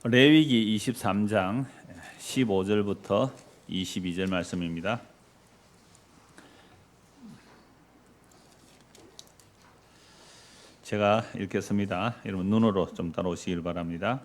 레위기 23장 15절부터 22절 말씀입니다. 제가 읽겠습니다. 여러분 눈으로 좀 따라오시길 바랍니다.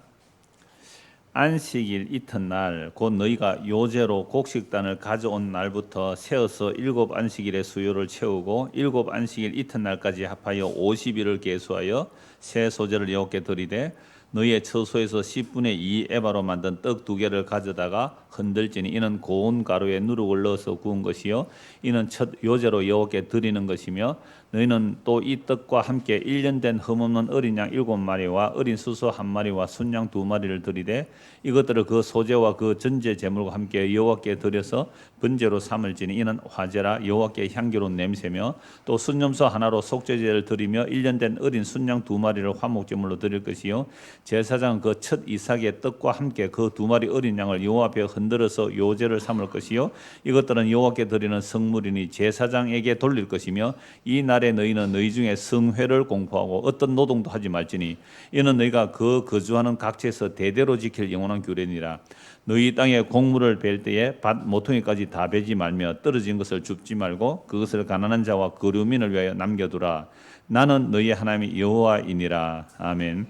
안식일 이튿날 곧 너희가 요제로 곡식단을 가져온 날부터 세어서 7 안식일의 수요를 채우고 7 안식일 이튿날까지 합하여 50일을 계수하여 새 소재를 여호와께 드리되 너희의 처소에서 10분의 2 에바로 만든 떡 2개를 가져다가 흔들지니 이는 고운 가루에 누룩을 넣어서 구운 것이요 이는 첫 요제로 여호와께 드리는 것이며 너희는 또 이 떡과 함께 1년 된 흠없는 어린 양 7마리와 어린 수소 1마리와 순양 2마리를 드리되 이것들을 그 소제와 그 전제 제물과 함께 여호와께 드려서 번제로 삼을지니 이는 화제라 여호와께 향기로운 냄새며 또 순염소 하나로 속죄제를 드리며 1년 된 어린 순양 2마리를 화목제물로 드릴 것이요 제사장은 그 첫 이삭의 떡과 함께 그 2마리 어린 양을 여호와 앞에 흔들어서 요제를 삼을 것이요 이것들은 여호와께 드리는 성물이니 제사장에게 돌릴 것이며 이 날에 너희는 너희 중에 성회를 공포하고 어떤 노동도 하지 말지니 이는 너희가 그 거주하는 각지에서 대대로 지킬 영원한 규례니라. 너희 땅에 곡물을 벨 때에 밭 모퉁이까지 다 베지 말며 떨어진 것을 줍지 말고 그것을 가난한 자와 거류민을 위하여 남겨두라. 나는 너희 하나님이 여호와이니라. 아멘.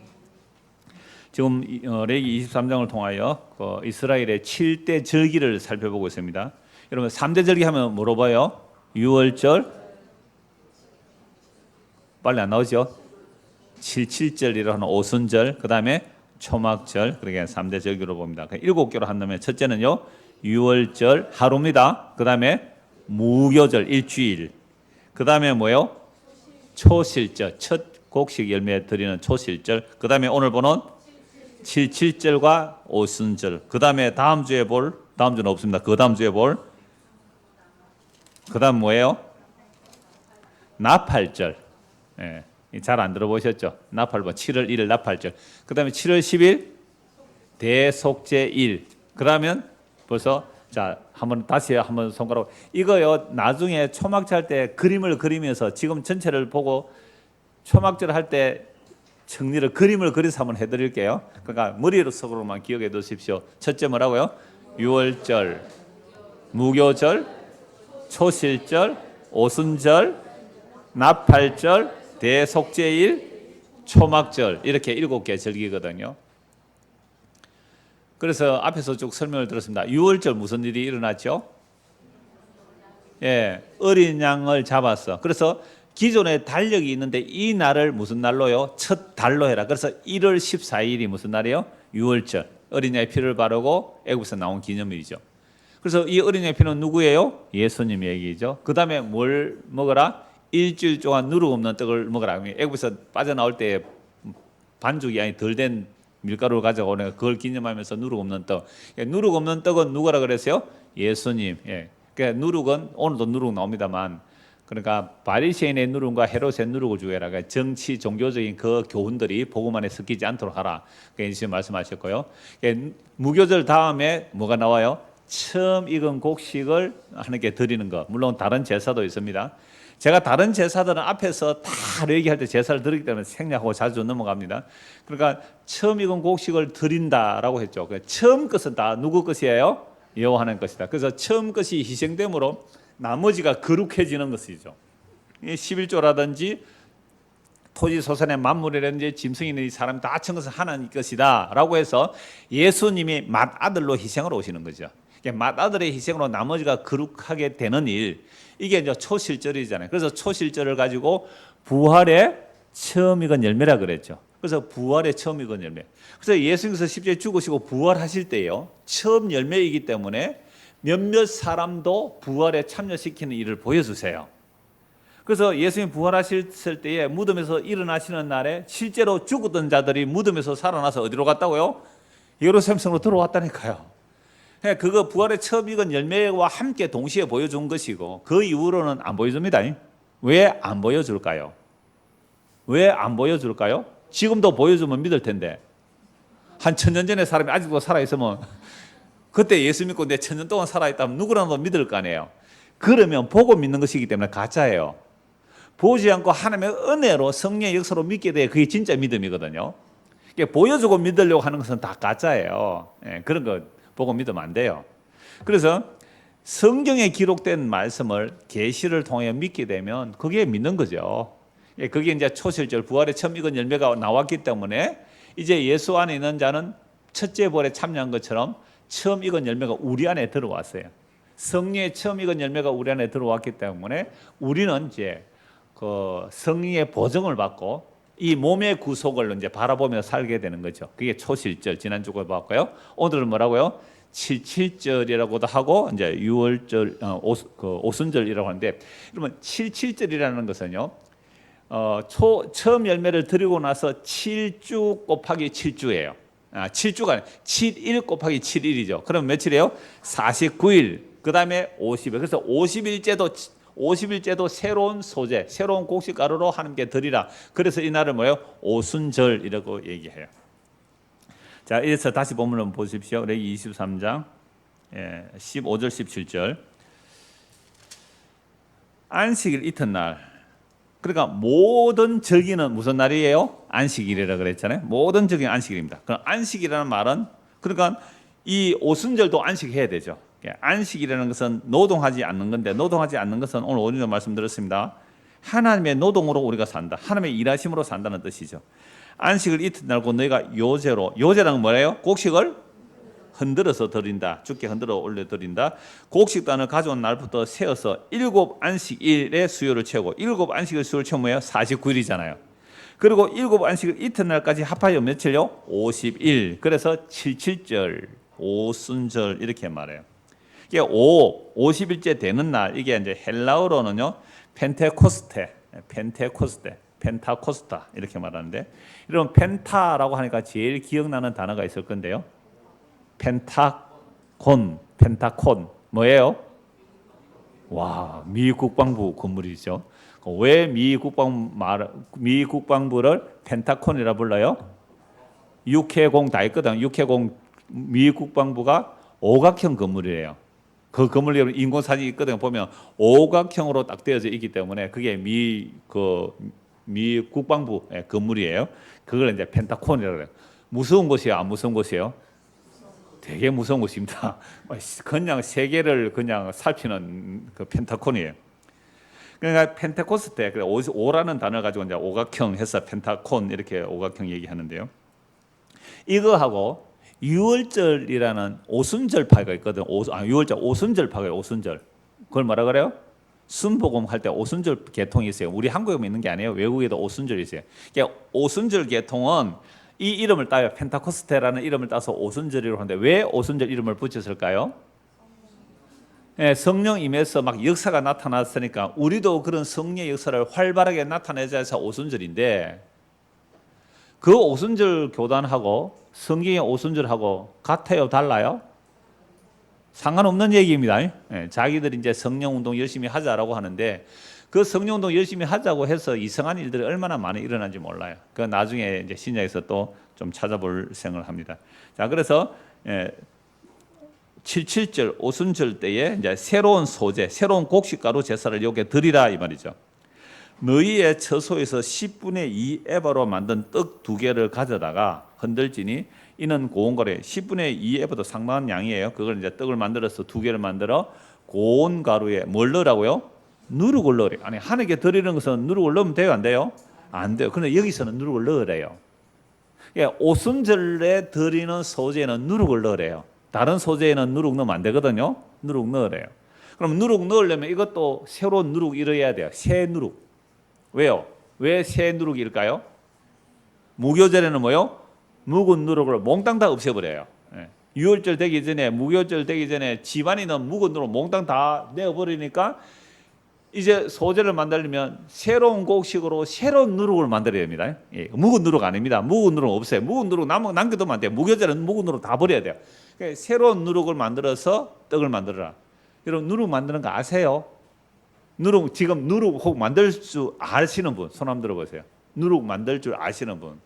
지금 레위기 23장을 통하여 이스라엘의 7대 절기를 살펴보고 있습니다. 여러분 3대 절기 하면 뭐로 봐요? 유월절, 빨리 안 나오죠? 77절이라는 오순절, 그 다음에 초막절, 그러니까 3대 절기로 봅니다. 7개로 한다면 첫째는요 유월절 하루입니다. 그 다음에 무교절 일주일, 그 다음에 뭐요? 초실절, 첫 곡식 열매 드리는 초실절, 그 다음에 오늘 보는 77절과 오순절, 그 다음에 다음 주에 볼, 다음 주는 없습니다. 그 다음 주에 볼, 그 다음 뭐예요? 나팔절. 예, 잘 안 들어보셨죠? 나팔절, 7월 1일 나팔절. 그 다음에 7월 10일 대속죄일. 그러면 벌써 자 한번 다시 한번 손가락. 이거요 나중에 초막절 할 때 그림을 그리면서 지금 전체를 보고 초막절 할 때 정리를 그림을 그려서 한번 해드릴게요. 그러니까 머릿속으로만 기억해 두십시오. 첫째 뭐라고요? 유월절, 무교절, 초실절, 오순절, 나팔절, 대속죄일, 초막절 이렇게 7개 절기거든요. 그래서 앞에서 쭉 설명을 들었습니다. 유월절 무슨 일이 일어났죠? 예, 어린 양을 잡았어. 그래서 기존에 달력이 있는데 이 날을 무슨 날로요? 첫 달로 해라. 그래서 1월 14일이 무슨 날이에요? 유월절. 어린 양의 피를 바르고 애굽에서 나온 기념일이죠. 그래서 이 어린 양의 피는 누구예요? 예수님 얘기죠. 그 다음에 뭘 먹어라? 일주일 동안 누룩 없는 떡을 먹으라. 애굽에서 빠져나올 때 반죽이 아니 덜 된 밀가루를 가져오는 그걸 기념하면서 누룩 없는 떡. 누룩 없는 떡은 누구라 그랬어요? 예수님. 예. 그러니까 누룩은 오늘도 누룩 나옵니다만, 그러니까 바리새인의 누룩과 헤롯의 누룩을 주의하라. 그러니까 정치 종교적인 그 교훈들이 복음 안에 섞이지 않도록 하라. 그러니까 예수님 말씀하셨고요. 그러니까 무교절 다음에 뭐가 나와요? 처음 익은 곡식을 하나님께 드리는 것. 물론 다른 제사도 있습니다. 제가 다른 제사들은 앞에서 다 얘기할 때 제사를 드리기 때문에 생략하고 자주 넘어갑니다. 그러니까 처음 익은 곡식을 드린다라고 했죠. 처음 것은 다 누구 것이에요? 여호와 하나님 것이다. 그래서 처음 것이 희생됨으로 나머지가 거룩해지는 것이죠. 11조라든지 토지소산의 만물이라든지 짐승이라든지 사람이 다 천 것은 하나님 것이다 라고 해서 예수님이 맏아들로 희생을 오시는 거죠. 맏아들의 희생으로 나머지가 거룩하게 되는 일, 이게 이제 초실절이잖아요. 그래서 초실절을 가지고 부활의 처음 익은 열매라 그랬죠. 그래서 부활의 처음 익은 열매. 그래서 예수님께서 십자가에 죽으시고 부활하실 때요 처음 열매이기 때문에 몇몇 사람도 부활에 참여시키는 일을 보여주세요. 그래서 예수님 부활하실 때에 무덤에서 일어나시는 날에 실제로 죽었던 자들이 무덤에서 살아나서 어디로 갔다고요? 예루살렘 성으로 들어왔다니까요. 그거 부활의 처음 익은 열매와 함께 동시에 보여준 것이고 그 이후로는 안 보여줍니다. 왜 안 보여줄까요? 왜 안 보여줄까요? 지금도 보여주면 믿을 텐데 한 1000년 전에 사람이 아직도 살아있으면 그때 예수 믿고 내 1000년 동안 살아있다면 누구라도 믿을 거 아니에요. 그러면 보고 믿는 것이기 때문에 가짜예요. 보지 않고 하나님의 은혜로 성령의 역사로 믿게 돼야 그게 진짜 믿음이거든요. 보여주고 믿으려고 하는 것은 다 가짜예요. 예, 그런 거 보고 믿으면 안 돼요. 그래서 성경에 기록된 말씀을 계시를 통해 믿게 되면 그게 믿는 거죠. 예, 그게 이제 초실절 부활의 처음 익은 열매가 나왔기 때문에 이제 예수 안에 있는 자는 첫째 부활에 참여한 것처럼 처음 익은 열매가 우리 안에 들어왔어요. 성령의 처음 익은 열매가 우리 안에 들어왔기 때문에 우리는 이제 그 성령의 보증을 받고 이 몸의 구속을 이제 바라보며 살게 되는 거죠. 그게 초실절 지난주에 봤고요. 오늘은 뭐라고요? 77절이라고도 하고 이제 6월절 오순절이라고 하는데, 그러면 77절이라는 것은요. 처음 열매를 드리고 나서 7주 곱하기 7주예요. 7주가 아니라 7일 곱하기 7일이죠. 그럼 며칠이에요? 49일. 그다음에 50일. 그래서 50일째도 새로운 소재, 새로운 곡식가루로 하나님께 드리라. 그래서 이 날을 뭐예요? 오순절이라고 얘기해요. 자, 이래서 다시 본문을 보십시오. 레위 23장 15절 17절. 안식일 이튿날. 그러니까 모든 절기는 무슨 날이에요? 안식일이라 그랬잖아요. 모든 절기는 안식일입니다. 그럼 안식이라는 말은 그러니까 이 오순절도 안식해야 되죠. 안식이라는 것은 노동하지 않는 건데, 노동하지 않는 것은 오늘 오전에 말씀드렸습니다. 하나님의 노동으로 우리가 산다. 하나님의 일하심으로 산다는 뜻이죠. 안식을 이튿날고 너희가 요제라는 뭐예요? 곡식을 흔들어서 드린다. 주께 흔들어 올려 드린다. 곡식단을 가져온 날부터 세어서 7 안식일의 수요를 채우고, 7 안식일 수요를 채우면 뭐예요? 49일이잖아요. 그리고 7 안식일 이튿날까지 합하여 며칠요? 50일. 그래서 77절, 오순절 이렇게 말해요. 이게 50일째 되는 날, 이게 이제 헬라어로는요 펜타코스타 이렇게 말하는데, 이런 펜타라고 하니까 제일 기억나는 단어가 있을 건데요. 펜타콘 뭐예요? 와, 미 국방부 건물이죠. 왜 미 국방부를 펜타콘이라 불러요? 육해공 다 있거든. 육해공 미 국방부가 오각형 건물이에요. 그 건물 인공 사진이 있거든요. 보면 오각형으로 딱 되어져 있기 때문에 그게 미 국방부 건물이에요. 그걸 이제 펜타콘이라고 해요. 무서운 곳이에요? 안 무서운 곳이에요? 되게 무서운 곳입니다. 그냥 세계를 그냥 살피는 그 펜타콘이에요. 그러니까 펜테코스테, 오라는 단어를 가지고 이제 오각형 해서 펜타콘 이렇게 오각형 얘기하는데요. 이거하고 6월절이라는 오순절파가 있거든. 6월절 오순절파가 오순절. 그걸 뭐라 그래요? 순복음 할 때 오순절 계통이 있어요. 우리 한국에만 있는 게 아니에요. 외국에도 오순절이 있어요. 그러니까 오순절 계통은 이 이름을 따요. 펜타코스테라는 이름을 따서 오순절이라고 하는데, 왜 오순절 이름을 붙였을까요? 예, 성령 임해서 막 역사가 나타났으니까 우리도 그런 성령의 역사를 활발하게 나타내자 해서 오순절인데, 그 오순절 교단하고 성경의 오순절하고 같아요? 달라요? 상관없는 얘기입니다. 예, 자기들이 이제 성령 운동 열심히 하자라고 하는데, 그 성령 운동 열심히 하자고 해서 이상한 일들이 얼마나 많이 일어난지 몰라요. 그 나중에 이제 신약에서 또 좀 찾아볼 생각을 합니다. 자, 그래서 77절 오순절 때에 이제 새로운 소재, 새로운 곡식가루 제사를 여기에 드리라 이 말이죠. 너희의 처소에서 10분의 2 에바로 만든 떡 2개를 가져다가 흔들지니 이는 고운 거래. 10분의 2 에바도 상당한 양이에요. 그걸 이제 떡을 만들어서 2개를 만들어 고운 가루에 뭘 넣으라고요? 누룩을 넣으래. 아니, 하나님께 드리는 것은 누룩을 넣으면 돼요, 안 돼요? 안 돼요. 그런데 여기서는 누룩을 넣으래요. 오순절에 드리는 소재는 누룩을 넣으래요. 다른 소재에는 누룩 넣으면 안 되거든요. 누룩 넣으래요. 그럼 누룩 넣으려면 이것도 새로운 누룩 이뤄야 돼요. 새 누룩. 왜요? 왜 새 누룩일까요? 무교절에는 뭐요? 묵은 누룩을 몽땅 다 없애버려요. 6월절 되기 전에, 무교절 되기 전에 집안에는 묵은 누룩 몽땅 다 내어버리니까 이제 소재를 만들려면 새로운 곡식으로 새로운 누룩을 만들어야 됩니다. 예, 묵은 누룩 아닙니다. 묵은 누룩 없어요. 묵은 누룩 남겨두면 안 돼요. 무교절은 묵은 누룩 다 버려야 돼요. 그러니까 새로운 누룩을 만들어서 떡을 만들어라. 여러분, 누룩 만드는 거 아세요? 지금 누룩 혹 만들 줄 아시는 분 손 한번 들어보세요. 누룩 만들 줄 아시는 분.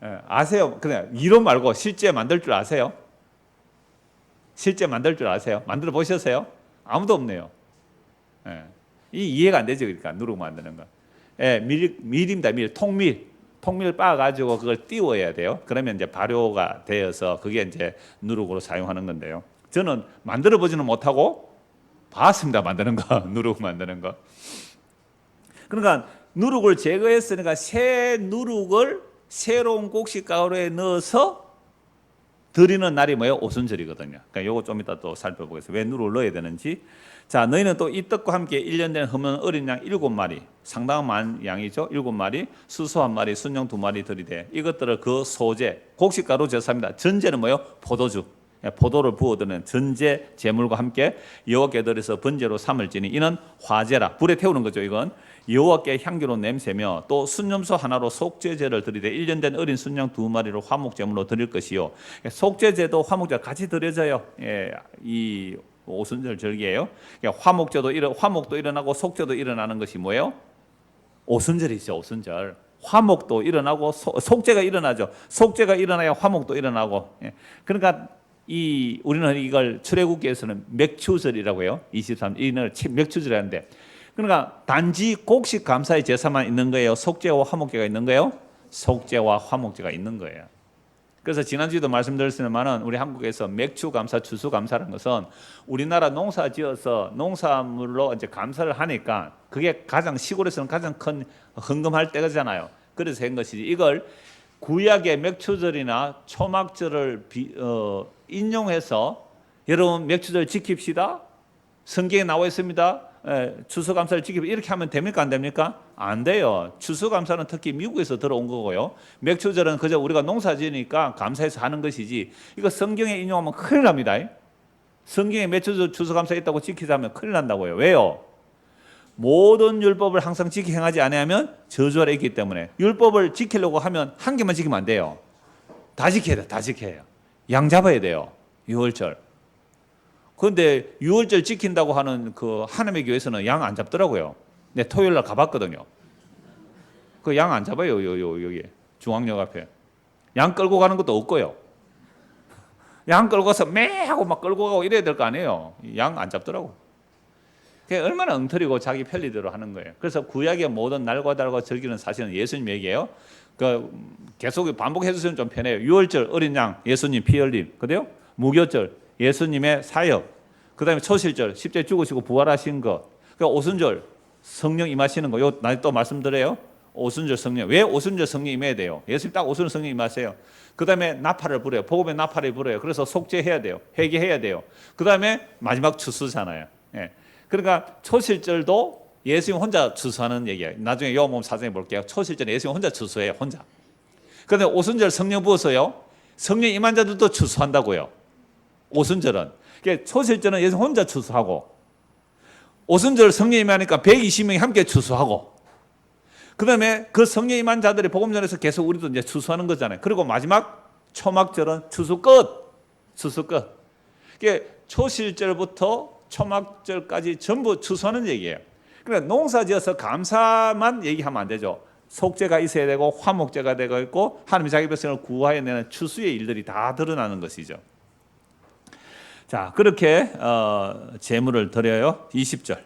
예, 아세요? 그냥 이론 말고 실제 만들 줄 아세요? 실제 만들 줄 아세요? 만들어 보셨어요? 아무도 없네요. 예, 이 이해가 안 되죠. 그러니까 누룩 만드는 거. 예, 밀입니다. 통밀. 통밀 빻아가지고 그걸 띄워야 돼요. 그러면 이제 발효가 되어서 그게 이제 누룩으로 사용하는 건데요. 저는 만들어 보지는 못하고 봤습니다. 만드는 거, 누룩 만드는 거. 그러니까 누룩을 제거했으니까 새 누룩을 새로운 곡식 가루에 넣어서 드리는 날이 뭐예요? 오순절이거든요. 그러니까 요거 좀 이따 또 살펴보겠습니다. 왜 누룩을 넣어야 되는지. 자, 너희는 또 이 떡과 함께 1년 된 흠은 어린 양 7마리, 상당한 양이죠. 7마리, 수소 1마리, 순양 2마리 들이되 이것들을 그 소재, 곡식가루 제사입니다. 전제는 뭐예요? 포도주. 포도를 부어드는 전제 제물과 함께 여호와께 드려서 번제로 삼을지니 이는 화제라. 불에 태우는 거죠. 이건 여호와께 향기로운 냄새며 또 순염소 하나로 속죄제를 드리되 1년 된 어린 순양 2마리로 화목제물로 드릴 것이요. 속죄제도 화목제 같이 드려져요. 이 오순절 절기예요. 화목도 일어나고 속죄도 일어나는 것이 뭐예요? 오순절이죠. 오순절. 화목도 일어나고 속죄가 일어나죠. 속죄가 일어나야 화목도 일어나고. 그러니까 우리는 이걸 출애굽기에서는 맥추절이라고 해요. 23, 이날 맥추절이라는데. 그러니까 단지 곡식 감사의 제사만 있는 거예요. 속죄와 화목제가 있는 거예요. 속죄와 화목제가 있는 거예요. 그래서 지난주에도 말씀드렸지만은 우리 한국에서 맥추 감사, 추수 감사라는 것은 우리나라 농사 지어서 농산물로 이제 감사를 하니까 그게 가장 시골에서는 가장 큰 헌금할 때잖아요. 그래서 한 것이지. 이걸 구약의 맥추절이나 초막절을 인용해서 여러분 맥추절 지킵시다. 성경에 나와 있습니다. 추수감사를 지키고 이렇게 하면 됩니까? 안 됩니까? 안 돼요. 추수감사는 특히 미국에서 들어온 거고요. 맥추절은 그저 우리가 농사 지으니까 감사해서 하는 것이지 이거 성경에 인용하면 큰일 납니다. 성경에 맥추절 추수감사 있다고 지키자면 큰일 난다고요. 왜요? 모든 율법을 항상 지키 행하지 아니하면 저주 아래 있기 때문에 율법을 지키려고 하면 한 개만 지키면 안 돼요. 다 지켜야 돼요. 다 지켜야 해요. 양 잡아야 돼요. 유월절. 그런데 유월절 지킨다고 하는 그 하나님의 교회에서는 양 안 잡더라고요. 네, 토요일 날 가봤거든요. 그 양 안 잡아요. 여기 중앙역 앞에. 양 끌고 가는 것도 없고요. 양 끌고 가서 매 하고 막 끌고 가고 이래야 될 거 아니에요. 양 안 잡더라고. 그게 얼마나 엉터리고 자기 편리대로 하는 거예요. 그래서 구약의 모든 날과 달과 절기는 사실은 예수님 얘기예요. 그 계속 반복해 주시면 좀 편해요. 유월절 어린 양 예수님 피 흘림. 그래요? 무교절 예수님의 사역. 그다음에 초실절 십자에 죽으시고 부활하신 것. 그러니까 오순절 성령 임하시는 거. 요 나중에 또 말씀드려요. 오순절 성령. 왜 오순절 성령 임해야 돼요? 예수님 딱 오순절 성령 임하세요. 그다음에 나팔을 불어요. 복음의 나팔을 불어요. 그래서 속죄해야 돼요. 회개해야 돼요. 그다음에 마지막 추수잖아요. 예. 그러니까 초실절도 예수님 혼자 추수하는 얘기예요. 나중에 요한복음 4장에 볼게요. 초실절에 예수님 혼자 추수해요. 혼자. 그런데 오순절 성령 부어서요. 성령 임한 자들도 추수한다고요. 오순절은. 그러니까 초실절은 예수님 혼자 추수하고 오순절 성령 임하니까 120명이 함께 추수하고 그다음에 그 성령 임한 자들이 복음전에서 계속 우리도 이제 추수하는 거잖아요. 그리고 마지막 초막절은 추수 끝. 추수 끝. 그러니까 초실절부터 초막절까지 전부 추수하는 얘기예요. 그러니까 농사지어서 감사만 얘기하면 안 되죠. 속죄가 있어야 되고 화목제가 되고 있고 하나님이 자기 백성을 구하여 내는 추수의 일들이 다 드러나는 것이죠. 자, 그렇게 제물을 드려요. 20절.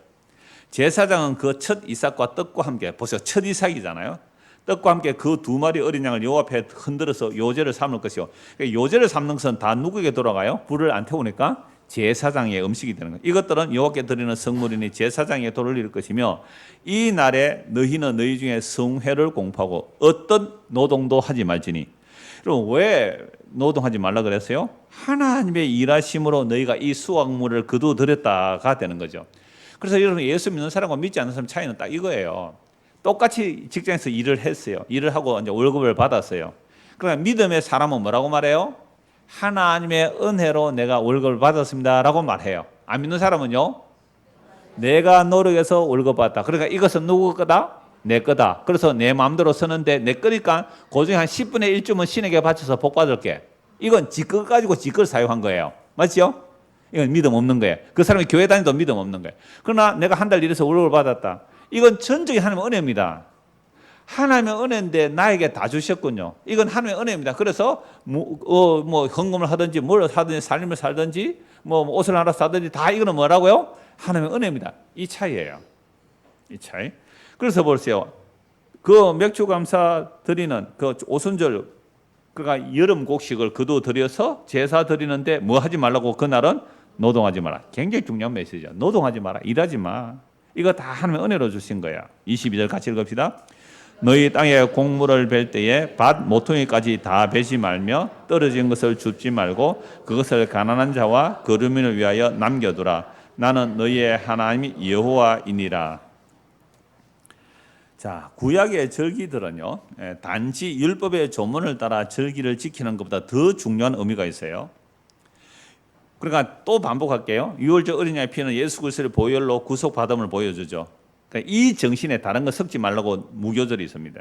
제사장은 그 첫 이삭과 떡과 함께 보세요. 첫 이삭이잖아요. 떡과 함께 그 2마리 어린 양을 여호와 앞에 흔들어서 요제를 삼을 것이요. 요제를 삼는 것은 다 누구에게 돌아가요? 불을 안 태우니까 제사장의 음식이 되는 거예요. 이것들은 여호와께 드리는 성물이니 제사장에게 돌을 이룰 것이며 이 날에 너희는 너희 중에 성회를 공포하고 어떤 노동도 하지 말지니. 그럼 왜 노동하지 말라 그랬어요? 하나님의 일하심으로 너희가 이 수확물을 거두어들였다가 되는 거죠. 그래서 여러분 예수 믿는 사람과 믿지 않는 사람 차이는 딱 이거예요. 똑같이 직장에서 일을 했어요. 일을 하고 이제 월급을 받았어요. 그러니까 믿음의 사람은 뭐라고 말해요? 하나님의 은혜로 내가 월급을 받았습니다라고 말해요. 안 믿는 사람은요? 내가 노력해서 월급 받았다. 그러니까 이것은 누구 거다? 내 거다. 그래서 내 마음대로 쓰는데 내 거니까 그중에 한 10분의 1쯤은 신에게 바쳐서 복 받을게. 이건 지 거 가지고 지 걸 사용한 거예요. 맞죠? 이건 믿음 없는 거예요. 그 사람이 교회 다니도 믿음 없는 거예요. 그러나 내가 한 달 일해서 월급을 받았다. 이건 전적인 하나님의 은혜입니다. 하나님의 은혜인데 나에게 다 주셨군요. 이건 하나님의 은혜입니다. 그래서 뭐 헌금을 하든지 뭘 하든지 삶을 살든지 뭐 옷을 하나 사든지 다 이거는 뭐라고요? 하나님의 은혜입니다. 이 차이예요. 이 차이. 그래서 보세요. 그 맥주 감사 드리는 그 오순절, 그러니까 여름 곡식을 그도 드려서 제사 드리는데 뭐 하지 말라고? 그날은 노동하지 마라. 굉장히 중요한 메시지야. 노동하지 마라. 일하지 마. 이거 다 하나님의 은혜로 주신 거야. 22절 같이 읽읍시다. 너희 땅에 곡물을 벨 때에 밭 모퉁이까지 다 베지 말며 떨어진 것을 줍지 말고 그것을 가난한 자와 거류민을 위하여 남겨두라. 나는 너희의 하나님이 여호와이니라. 자, 구약의 절기들은요, 단지 율법의 조문을 따라 절기를 지키는 것보다 더 중요한 의미가 있어요. 그러니까 또 반복할게요. 유월절 어린양의 피는 예수 그리스도의 보혈로 구속받음을 보여주죠. 그러니까 이 정신에 다른 거 섞지 말라고 무교절이 있습니다.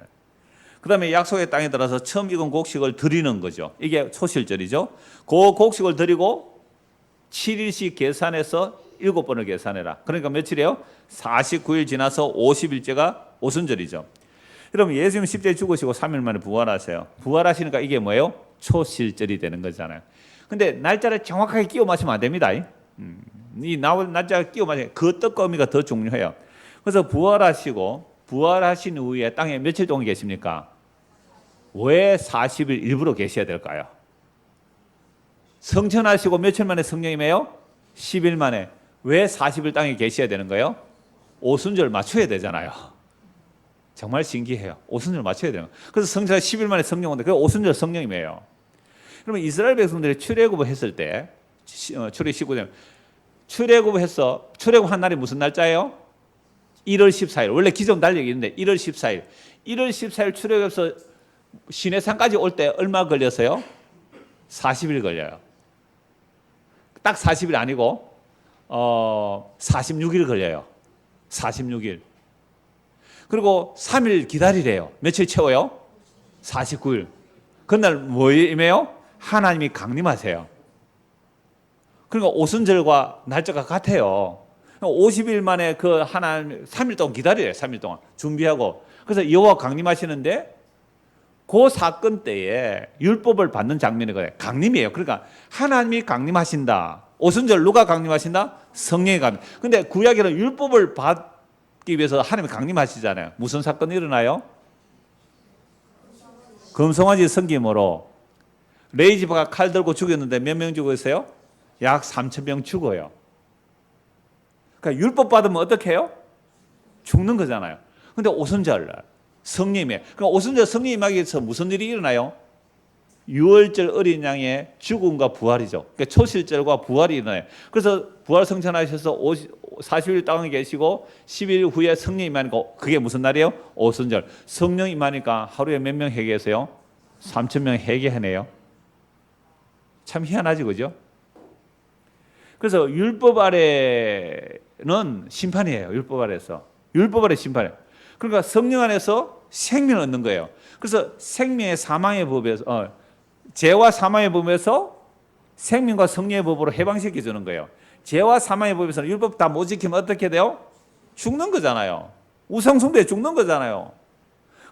그 다음에 약속의 땅에 들어서 처음 익은 곡식을 드리는 거죠. 이게 초실절이죠. 그 곡식을 드리고 7일씩 계산해서 7번을 계산해라. 그러니까 며칠이에요? 49일 지나서 50일째가 오순절이죠. 그럼 예수님 십자가에 죽으시고 3일 만에 부활하세요. 부활하시니까 이게 뭐예요? 초실절이 되는 거잖아요. 근데 날짜를 정확하게 끼워 맞추면 안 됩니다. 이 날짜를 끼워 맞추면 그 떡거미가 더 중요해요. 그래서 부활하신 후에 땅에 며칠 동안 계십니까? 왜 40일 일부러 계셔야 될까요? 성천하시고 며칠 만에 성령임해요? 10일 만에. 왜 40일 땅에 계셔야 되는 거예요? 오순절 맞춰야 되잖아요. 정말 신기해요. 오순절 맞춰야 돼요. 그래서 성천하 10일 만에 성령 온다. 그게 오순절 성령임해요. 그러면 이스라엘 백성들이 출애굽을 했을 때, 출애굽 19년, 출애굽한 날이 무슨 날짜예요? 1월 14일. 원래 기존 달력이 있는데 1월 14일. 1월 14일 출애굽해서 시내산까지 올 때 얼마 걸렸어요? 40일 걸려요. 딱 40일 아니고 46일 걸려요. 46일. 그리고 3일 기다리래요. 며칠 채워요? 49일. 그날 뭐임해요? 하나님이 강림하세요. 그러니까 오순절과 날짜가 같아요. 50일 만에 그 하나님 3일 동안 기다려요. 3일 동안 준비하고. 그래서 여호와 강림하시는데 그 사건 때에 율법을 받는 장면이거든요. 강림이에요. 그러니까 하나님이 강림하신다. 오순절 누가 강림하신다? 성령이 강림. 근데 구약에는 율법을 받기 위해서 하나님이 강림하시잖아요. 무슨 사건이 일어나요? 금송아지 섬김으로 레이지바가 칼 들고 죽였는데 몇 명 죽었어요? 약 3,000명 죽어요. 그러니까 율법 받으면 어떻게 해요? 죽는 거잖아요. 근데 오순절 성령이, 그러니까 오순절 성령이 임하기 위해서 무슨 일이 일어나요? 유월절 어린 양의 죽음과 부활이죠. 그러니까 초실절과 부활이 일어나요. 그래서 부활 성천하셔서 40일 땅에 계시고 10일 후에 성령 임하니까 그게 무슨 날이에요? 오순절. 성령 임하니까 하루에 몇 명 회개하세요? 3,000명 회개하네요. 참 희한하지, 그죠? 그래서 율법 아래는 심판이에요. 율법 아래에서. 율법 아래 심판이에요. 그러니까 성령 안에서 생명을 얻는 거예요. 그래서 생명의 사망의 법에서 죄와 사망의 법에서 생명과 성령의 법으로 해방시켜 주는 거예요. 죄와 사망의 법에서는 율법 다 못 지키면 어떻게 돼요? 죽는 거잖아요. 우상숭배에 죽는 거잖아요.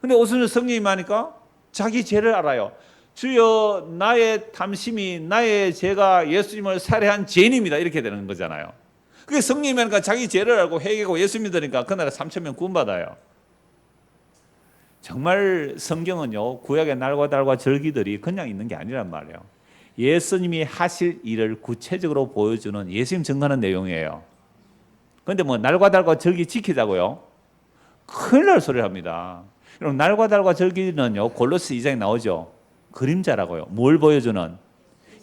근데 오순절 성령이 임하니까 자기 죄를 알아요. 주여 나의 탐심이 나의 죄가 예수님을 살해한 죄인입니다. 이렇게 되는 거잖아요. 그게 성령이니까 자기 죄를 알고 회개하고 예수 믿으니까 그날에 3,000명 구원받아요. 정말 성경은요, 구약의 날과 달과 절기들이 그냥 있는 게 아니란 말이에요. 예수님이 하실 일을 구체적으로 보여주는 예수님 증거하는 내용이에요. 그런데 뭐 날과 달과 절기 지키자고요? 큰일 날 소리를 합니다. 여러분, 날과 달과 절기는요, 골로새 2장에 나오죠. 그림자라고요. 뭘 보여주는?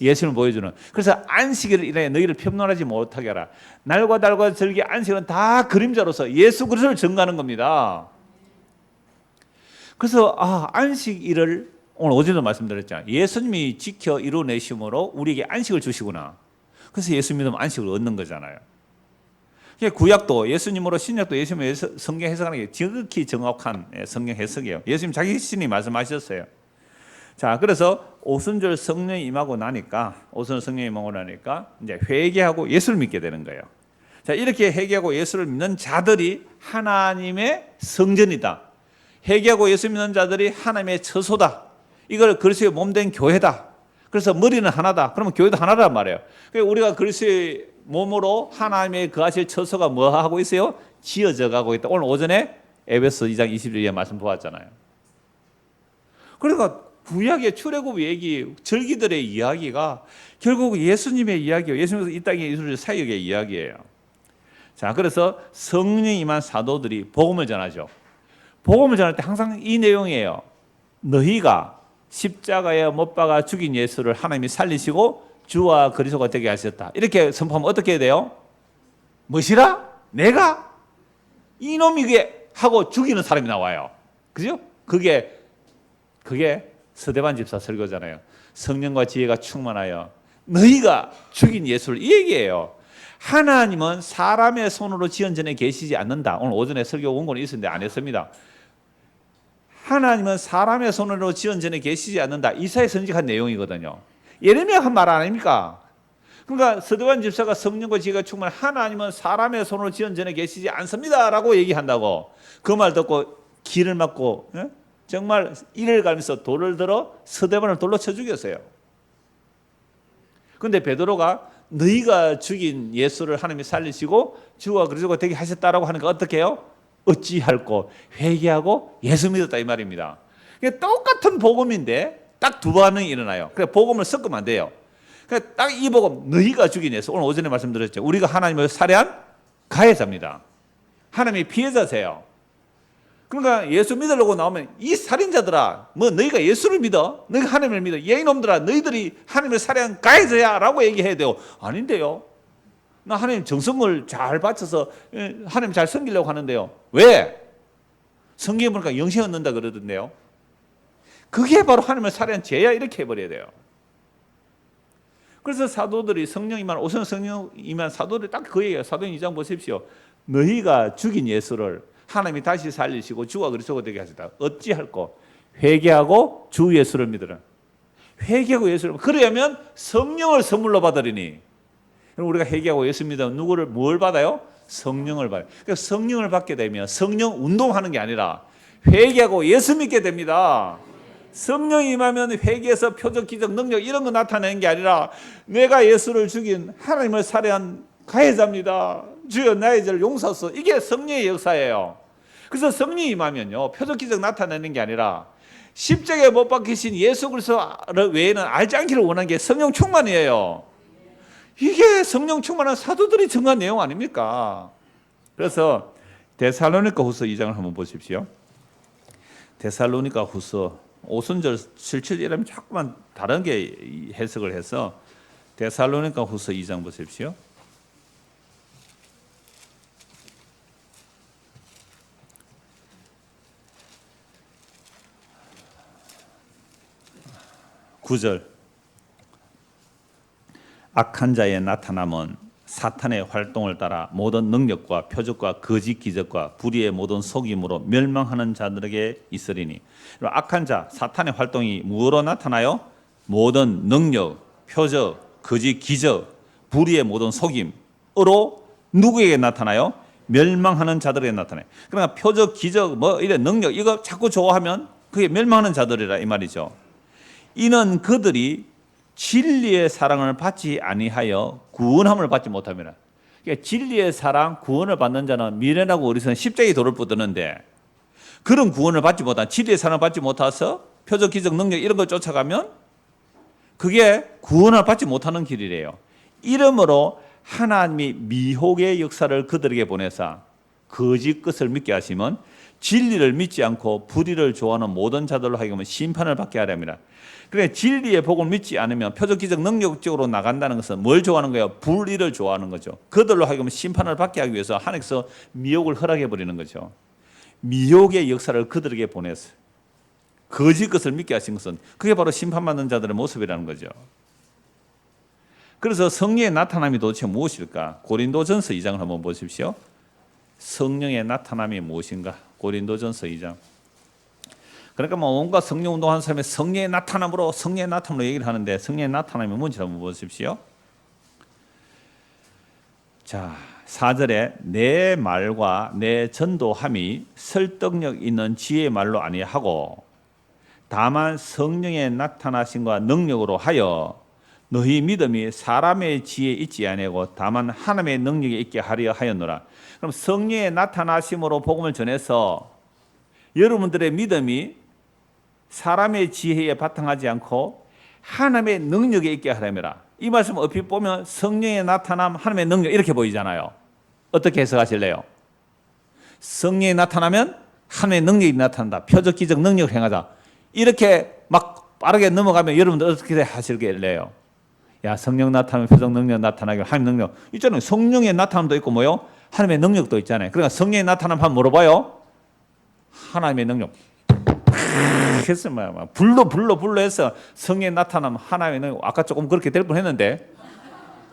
예수님을 보여주는. 그래서 안식일을 인하여 너희를 평론하지 못하게 하라. 날과 달과 절기 안식일은 다 그림자로서 예수 그리스도를 증거하는 겁니다. 그래서 안식일을 오늘 어제도 말씀드렸잖아요. 예수님이 지켜 이루어내심으로 우리에게 안식을 주시구나. 그래서 예수 믿으면 안식을 얻는 거잖아요. 구약도 예수님으로 신약도 예수님의 성경 해석하는 게 지극히 정확한 성경 해석이에요. 예수님 자기 신이 말씀하셨어요. 자, 그래서 오순절 성령이 임하고 나니까 이제 회개하고 예수를 믿게 되는 거예요. 자, 이렇게 회개하고 예수를 믿는 자들이 하나님의 성전이다. 회개하고 예수 믿는 자들이 하나님의 처소다. 이걸 그리스도의 몸된 교회다. 그래서 머리는 하나다. 그러면 교회도 하나란 말이에요. 그러니까 우리가 그리스도의 몸으로 하나님의 거하실 처소가 뭐 하고 있어요? 지어져 가고 있다. 오늘 오전에 에베소 2장 20절에 말씀 보았잖아요. 그러니까 구약의 출애굽 얘기, 절기들의 이야기가 결국 예수님의 이야기예요. 예수님께서 이 땅에 이루어질 사역의 이야기예요. 자, 그래서 성령이 임한 사도들이 복음을 전하죠. 복음을 전할 때 항상 이 내용이에요. 너희가 십자가에 못 박아 죽인 예수를 하나님이 살리시고 주와 그리스도가 되게 하셨다. 이렇게 선포하면 어떻게 해야 돼요? 뭐시라? 내가? 이놈이 게 하고 죽이는 사람이 나와요. 그죠? 그게 서대반 집사 설교잖아요. 성령과 지혜가 충만하여 너희가 죽인 예수를 이 얘기예요. 하나님은 사람의 손으로 지은 전에 계시지 않는다. 오늘 오전에 설교 원고는 있었는데 안 했습니다. 하나님은 사람의 손으로 지은 전에 계시지 않는다. 이사야 선지한 내용이거든요. 예레미야 한 말 아닙니까? 그러니까 서대반 집사가 성령과 지혜가 충만한 하나님은 사람의 손으로 지은 전에 계시지 않습니다라고 얘기한다고. 그 말 듣고 기를 맞고 정말 이를 갈면서 돌을 들어 서대반을 돌로 쳐 죽였어요. 그런데 베드로가 너희가 죽인 예수를 하나님이 살리시고 주와 그리스도가 되게 하셨다라고 하니까 어떻게 해요? 어찌할꼬 회개하고 예수 믿었다 이 말입니다. 똑같은 복음인데 딱 두 반응이 일어나요. 그래 복음을 섞으면 안 돼요. 딱 이 복음 너희가 죽인 예수 오늘 오전에 말씀드렸죠. 우리가 하나님을 살해한 가해자입니다. 하나님이 피해자세요. 그러니까 예수 믿으려고 나오면 이 살인자들아 뭐 너희가 예수를 믿어? 너희가 하나님을 믿어? 야 이놈들아 너희들이 하나님을 살해한 가해자야 라고 얘기해야 돼요. 아닌데요. 나 하나님 정성을 잘 바쳐서 하나님 잘 섬기려고 하는데요. 왜? 성경에 보니까 영생 얻는다 그러던데요. 그게 바로 하나님을 살해한 죄야 이렇게 해버려야 돼요. 그래서 사도들이 성령 임한 오선 성령 임한 사도들이 딱 그 얘기예요. 사도행 2장 보십시오. 너희가 죽인 예수를 하나님이 다시 살리시고 주와 그리스도가 되게 하셨다. 어찌할꼬 회개하고 주 예수를 믿으라. 회개하고 예수를 그러려면 성령을 선물로 받으리니. 우리가 회개하고 예수 믿으면 누구를 뭘 받아요? 성령을 받아요. 그러니까 성령을 받게 되면 성령 운동하는 게 아니라 회개하고 예수 믿게 됩니다. 성령이 임하면 회개에서 표적, 기적, 능력 이런 거 나타내는 게 아니라 내가 예수를 죽인 하나님을 살해한 가해자입니다. 주여 나의 죄를 용서하소서. 이게 성령의 역사예요. 그래서 성령이 임하면요 표적, 기적 나타내는 게 아니라 십자가에 못 박히신 예수 그리스도 외에는 알지 않기를 원하는 게 성령 충만이에요. 이게 성령 충만한 사도들이 증거한 내용 아닙니까? 그래서 데살로니가 후서 2장을 한번 보십시오. 데살로니가 후서 5순절 7절이라면 조금만 다른 게 해석을 해서 데살로니가 후서 2장 보십시오. (9절) 악한 자의 나타남은 사탄의 활동을 따라 모든 능력과 표적과 거짓 기적과 불의의 모든 속임으로 멸망하는 자들에게 있으리니. 악한 자 사탄의 활동이 무엇으로 나타나요? 모든 능력, 표적, 거짓 기적, 불의의 모든 속임으로 누구에게 나타나요? 멸망하는 자들에게 나타나요. 그러니까 표적, 기적, 뭐 이런 능력 이거 자꾸 좋아하면 그게 멸망하는 자들이라 이 말이죠. 이는 그들이 진리의 사랑을 받지 아니하여 구원함을 받지 못합니다. 그러니까 진리의 사랑, 구원을 받는 자는 미련하고 어리석은 십자가에 돌을 뻗드는데 그런 구원을 받지 못한 진리의 사랑을 받지 못해서 표적, 기적, 능력 이런 걸 쫓아가면 그게 구원을 받지 못하는 길이래요. 이러므로 하나님이 미혹의 역사를 그들에게 보내사 거짓 것을 믿게 하시면 진리를 믿지 않고 불의를 좋아하는 모든 자들로 하여금 심판을 받게 하려 합니다. 그래 진리의 복을 믿지 않으면 표적, 기적, 능력적으로 나간다는 것은 뭘 좋아하는 거예요? 불의를 좋아하는 거죠. 그들로 하여금 심판을 받게 하기 위해서 하나님께서 미혹을 허락해 버리는 거죠. 미혹의 역사를 그들에게 보냈어요. 거짓 것을 믿게 하신 것은 그게 바로 심판받는 자들의 모습이라는 거죠. 그래서 성령의 나타남이 도대체 무엇일까? 고린도전서 2장을 한번 보십시오. 성령의 나타남이 무엇인가? 고린도전서 2장. 그러니까 뭐 온갖 성령 운동하는 사람이 성령의 나타남으로 얘기를 하는데 성령의 나타남이 뭔지 한번 보십시오. 자, 4절에 내 말과 내 전도함이 설득력 있는 지혜의 말로 아니하고 다만 성령의 나타나심과 능력으로 하여 너희 믿음이 사람의 지혜에 있지 아니하고 다만 하나님의 능력에 있게 하려 하였노라. 그럼 성령의 나타나심으로 복음을 전해서 여러분들의 믿음이 사람의 지혜에 바탕하지 않고 하나님의 능력에 있게 하려면, 이 말씀 얼핏 보면 성령의 나타남, 하나님의 능력 이렇게 보이잖아요. 어떻게 해석하실래요? 성령이 나타나면 하나님의 능력이 나타난다. 표적 기적 능력을 행하다. 이렇게 막 빠르게 넘어가면 여러분들 어떻게 하실래요? 야, 성령 나타나면 표적 능력 나타나게 하나님 능력. 있잖아요. 성령의 나타남도 있고 뭐요? 하나님의 능력도 있잖아요. 그러니까 성령의 나타남 한번 물어봐요. 하나님의 능력. 했으면 불러 해서 성령의 나타남 하나님의 능력. 아까 조금 그렇게 될 뻔했는데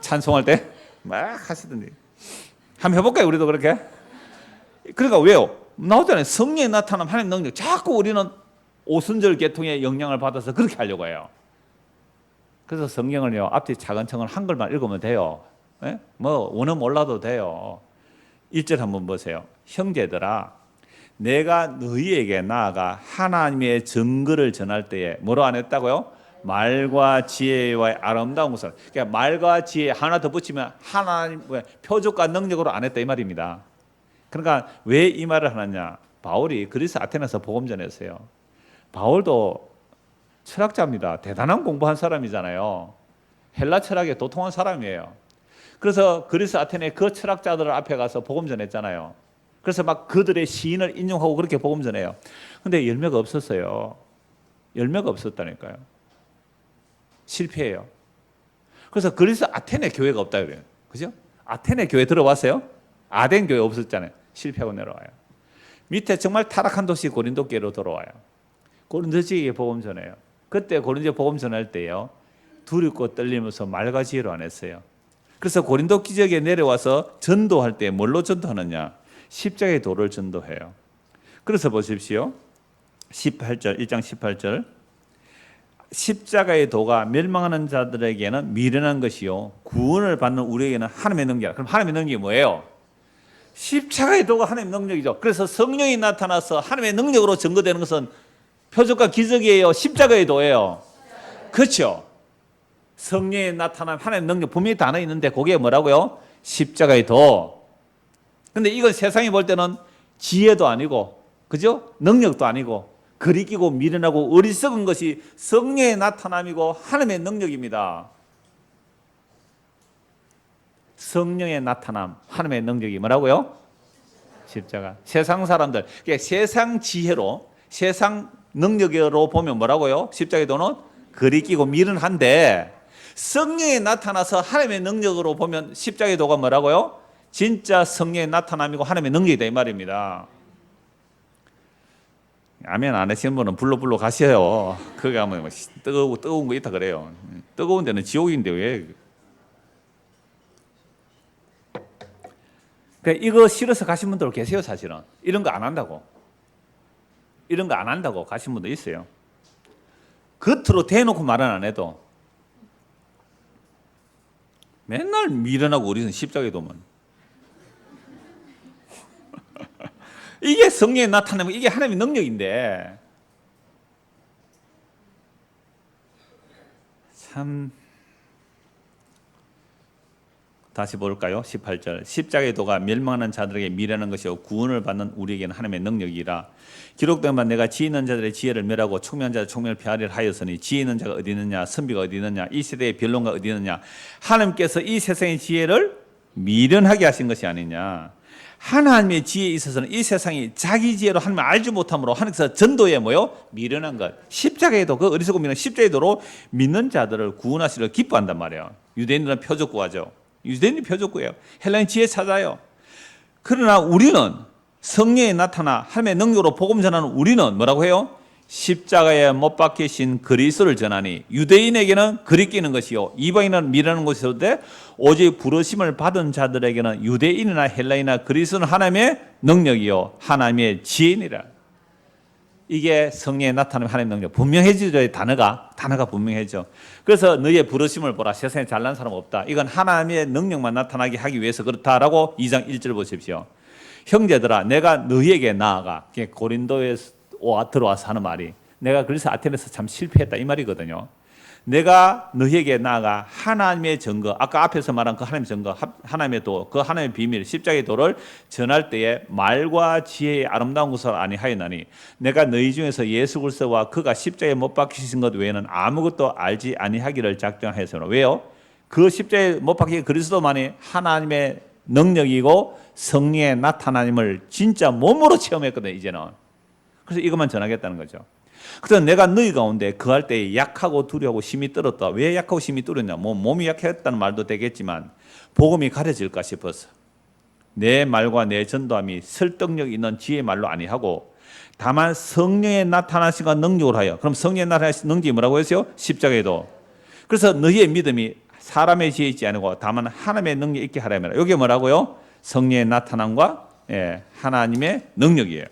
찬송할 때 막 하시던데. 한번 해볼까요? 우리도 그렇게. 그러니까 왜요? 나오잖아요. 성령의 나타남 하나님의 능력. 자꾸 우리는 오순절 계통의 영향을 받아서 그렇게 하려고 해요. 그래서 성경을요, 앞뒤 차근차근 한글만 읽으면 돼요. 예? 뭐 원어 몰라도 돼요. 1절 한번 보세요. 형제들아, 내가 너희에게 나아가 하나님의 증거를 전할 때에 뭐로 안 했다고요? 말과 지혜와 아름다운 것을. 그러니까 말과 지혜 하나 더 붙이면 하나님 표적과 능력으로 안 했다 이 말입니다. 그러니까 왜 이 말을 하느냐? 바울이 그리스 아테네에서 복음 전했어요. 바울도 철학자입니다. 대단한 공부한 사람이잖아요. 헬라 철학에 도통한 사람이에요. 그래서 그리스 아테네 그 철학자들 앞에 가서 복음 전했잖아요. 그래서 막 그들의 시인을 인용하고 그렇게 복음 전해요. 근데 열매가 없었어요. 열매가 없었다니까요. 실패해요. 그래서 그리스 아테네 교회가 없다 그래요. 그죠? 아테네 교회 들어봤어요? 아덴 교회 없었잖아요. 실패하고 내려와요. 밑에 정말 타락한 도시 고린도 교회로 돌아와요. 고린도 지역에 복음 전해요. 그때 고린도 복음 전할 때요, 두렵고 떨리면서 말과 지혜로 안 했어요. 그래서 고린도 지역에 내려와서 전도할 때 뭘로 전도하느냐? 십자가의 도를 전도해요. 그래서 보십시오. 18절, 1장 18절. 십자가의 도가 멸망하는 자들에게는 미련한 것이요, 구원을 받는 우리에게는 하나님의 능력이라. 그럼 하나님의 능력이 뭐예요? 십자가의 도가 하나님의 능력이죠. 그래서 성령이 나타나서 하나님의 능력으로 증거되는 것은 표적과 기적이에요? 십자가의 도예요? 그렇죠. 성령이 나타난 하나님의 능력 분명히 단어 있는데 그게 뭐라고요? 십자가의 도. 근데 이건 세상이 볼 때는 지혜도 아니고, 그죠? 능력도 아니고, 거리끼고 미련하고 어리석은 것이 성령의 나타남이고 하나님의 능력입니다. 성령의 나타남, 하나님의 능력이 뭐라고요? 십자가. 세상 사람들, 그러니까 세상 지혜로, 세상 능력으로 보면 뭐라고요? 십자가의 도는 거리끼고 미련한데, 성령에 나타나서 하나님의 능력으로 보면 십자가의 도가 뭐라고요? 진짜 성령의 나타남이고 하나님의 능력이다 이 말입니다. 아멘 안 하시는 분은 불러 가셔요. 거기 가면 뜨거운 거 있다 그래요. 뜨거운 데는 지옥인데 왜? 그러니까 이거 싫어서 가신 분들 계세요. 사실은 이런 거 안 한다고, 이런 거 안 한다고 가신 분도 있어요. 겉으로 대놓고 말은 안 해도 맨날 미련하고 어리석은 십자가에 도면 이게 성령에 나타나면 이게 하나님의 능력인데, 참. 다시 볼까요? 18절. 십자가의 도가 멸망하는 자들에게 미련한 것이요 구원을 받는 우리에게는 하나님의 능력이라. 기록된 바 내가 지혜 있는 자들의 지혜를 멸하고 총명한 자들의 총명을 폐하리라 하였으니, 지혜 있는 자가 어디 있느냐, 선비가 어디 있느냐, 이 세대의 변론가 어디 있느냐. 하나님께서 이 세상의 지혜를 미련하게 하신 것이 아니냐. 하나님의 지혜에 있어서는 이 세상이 자기 지혜로 하나님을 알지 못함으로 하나님께서 전도에 뭐요? 미련한 것. 십자가에도 그 어리석고 미련한 십자가의 도로 믿는 자들을 구원하시려 기뻐한단 말이에요. 유대인들은 표적구하죠. 유대인이 표적구예요. 헬라인 지혜 찾아요. 그러나 우리는 성령에 나타나 하나님의 능력으로 복음 전하는 우리는 뭐라고 해요? 십자가에 못 박히신 그리스도를 전하니, 유대인에게는 거리끼는 것이요 이방인은 미라는 것이었는데 오직 부르심을 받은 자들에게는 유대인이나 헬라인이나 그리스도는 하나님의 능력이요 하나님의 지혜니라. 이게 성령에 나타나는 하나님의 능력. 분명해지죠. 단어가 분명해져. 그래서 너희의 부르심을 보라. 세상에 잘난 사람 없다. 이건 하나님의 능력만 나타나게 하기 위해서 그렇다라고 2장 1절 보십시오. 형제들아, 내가 너희에게 나아가. 고린도에 들어와서 하는 말이, 내가 그래서 아테네에서 참 실패했다 이 말이거든요. 내가 너희에게 나아가 하나님의 증거, 아까 앞에서 말한 그 하나님의 증거, 하나님의 도, 그 하나님의 비밀, 십자가의 도를 전할 때에 말과 지혜의 아름다운 것을 아니하였나니 내가 너희 중에서 예수 그리스도와 그가 십자가에 못 박히신 것 외에는 아무것도 알지 아니하기를 작정하였으므로. 왜요? 그 십자가에 못 박힌 그리스도만이 하나님의 능력이고 성령의 나타남을 진짜 몸으로 체험했거든요, 이제는. 그래서 이것만 전하겠다는 거죠. 그래서 내가 너희 가운데 거할 때에 약하고 두려워하고 심히 떨었다. 왜 약하고 심히 떨었냐? 뭐 몸이 약했다는 말도 되겠지만 복음이 가려질까 싶어서 내 말과 내 전도함이 설득력 있는 지혜의 말로 아니하고 다만 성령의 나타나심과 능력으로 하여. 그럼 성령의 나타나심 능력이 뭐라고 했어요? 십자가에도. 그래서 너희의 믿음이 사람의 지혜 있지 않고 다만 하나님의 능력이 있게 하라면. 이게 뭐라고요? 성령의 나타남과 하나님의 능력이에요.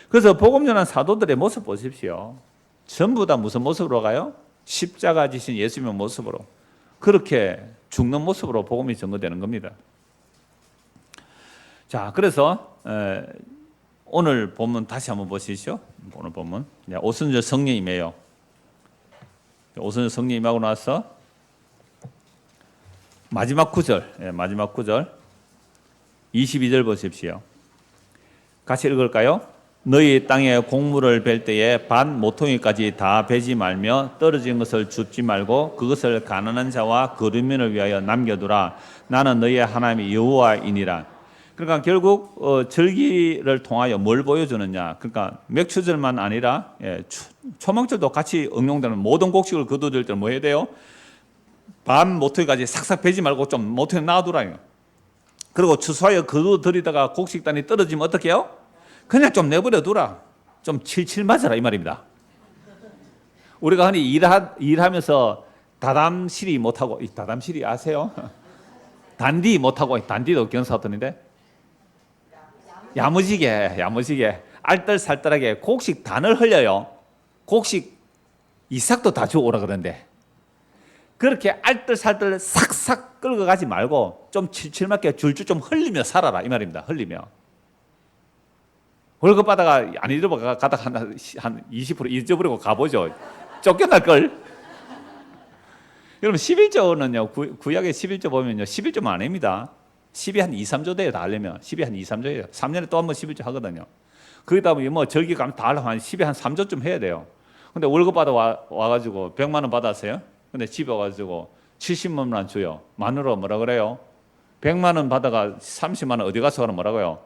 그래서 복음 전한 사도들의 모습 보십시오. 전부 다 무슨 모습으로 가요? 십자가 지신 예수님의 모습으로. 그렇게 죽는 모습으로 복음이 전거되는 겁니다. 자, 그래서 오늘 본문 다시 한번 보시죠. 오늘 본문. 오순절 성령임이에요. 오순절 성령임하고 나서 마지막 구절, 마지막 구절 22절 보십시오. 같이 읽을까요? 너희 땅에 곡물을 벨 때에 반 모퉁이까지 다 베지 말며 떨어진 것을 줍지 말고 그것을 가난한 자와 거류민을 위하여 남겨두라. 나는 너희의 하나님의 여호와이니라. 그러니까 결국 절기를 통하여 뭘 보여주느냐? 그러니까 맥추절만 아니라 초막절도 같이 응용되는 모든 곡식을 거두들 때는 뭐 해야 돼요? 반 모퉁이까지 싹싹 베지 말고 좀 모퉁이 놔두라. 그리고 추수하여 거두들이다가 곡식단이 떨어지면 어떻게 해요? 그냥 좀 내버려 두라. 좀 칠칠 맞아라 이 말입니다. 우리가 흔히 일하면서 다담실이 못하고, 다담실이 아세요? 단디 못하고, 단디도 경사하던데 야무지게 알뜰살뜰하게 곡식 단을 흘려요. 곡식 이삭도 다 주고 오라 그러는데 그렇게 알뜰살뜰 싹싹 끌고 가지 말고 좀 칠칠맞게 줄줄 좀 흘리며 살아라 이 말입니다. 흘리며. 월급 받아가 안 잃어버려 가다가 한 20% 잊어버리고 가보죠. 쫓겨날 걸. 여러분 11조는요. 구약의 11조 보면요. 11조만 아닙니다. 10이 한 2, 3조 돼요. 다 하려면. 10이 한 2, 3조예요. 3년에 또 한 번 11조 하거든요. 거기다 보면 뭐 절기 가면 다 하려면 한 10에 한 3조쯤 해야 돼요. 근데 월급 받아 와가지고 100만 원 받았어요. 근데 집에 와가지고 70만 원 줘요. 마누라가 뭐라 그래요? 100만 원 받아가 30만 원 어디 가서 그러면 뭐라고요?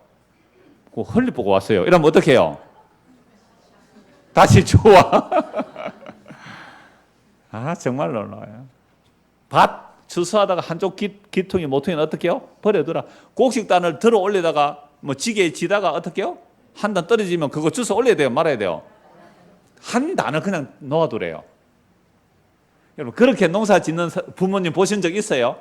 그 헐리 보고 왔어요. 이러면 어떻게 해요? 다시 좋아. 아, 정말 놀라워요. 밭 추수하다가 한쪽 기퉁이 모퉁이는 어떻게 해요? 버려두라. 곡식단을 들어 올리다가 뭐 지게에 지다가 어떻게 해요? 한 단 떨어지면 그거 주워 올려야 돼요? 말아야 돼요? 한 단을 그냥 놓아두래요. 여러분, 그렇게 농사 짓는 부모님 보신 적 있어요?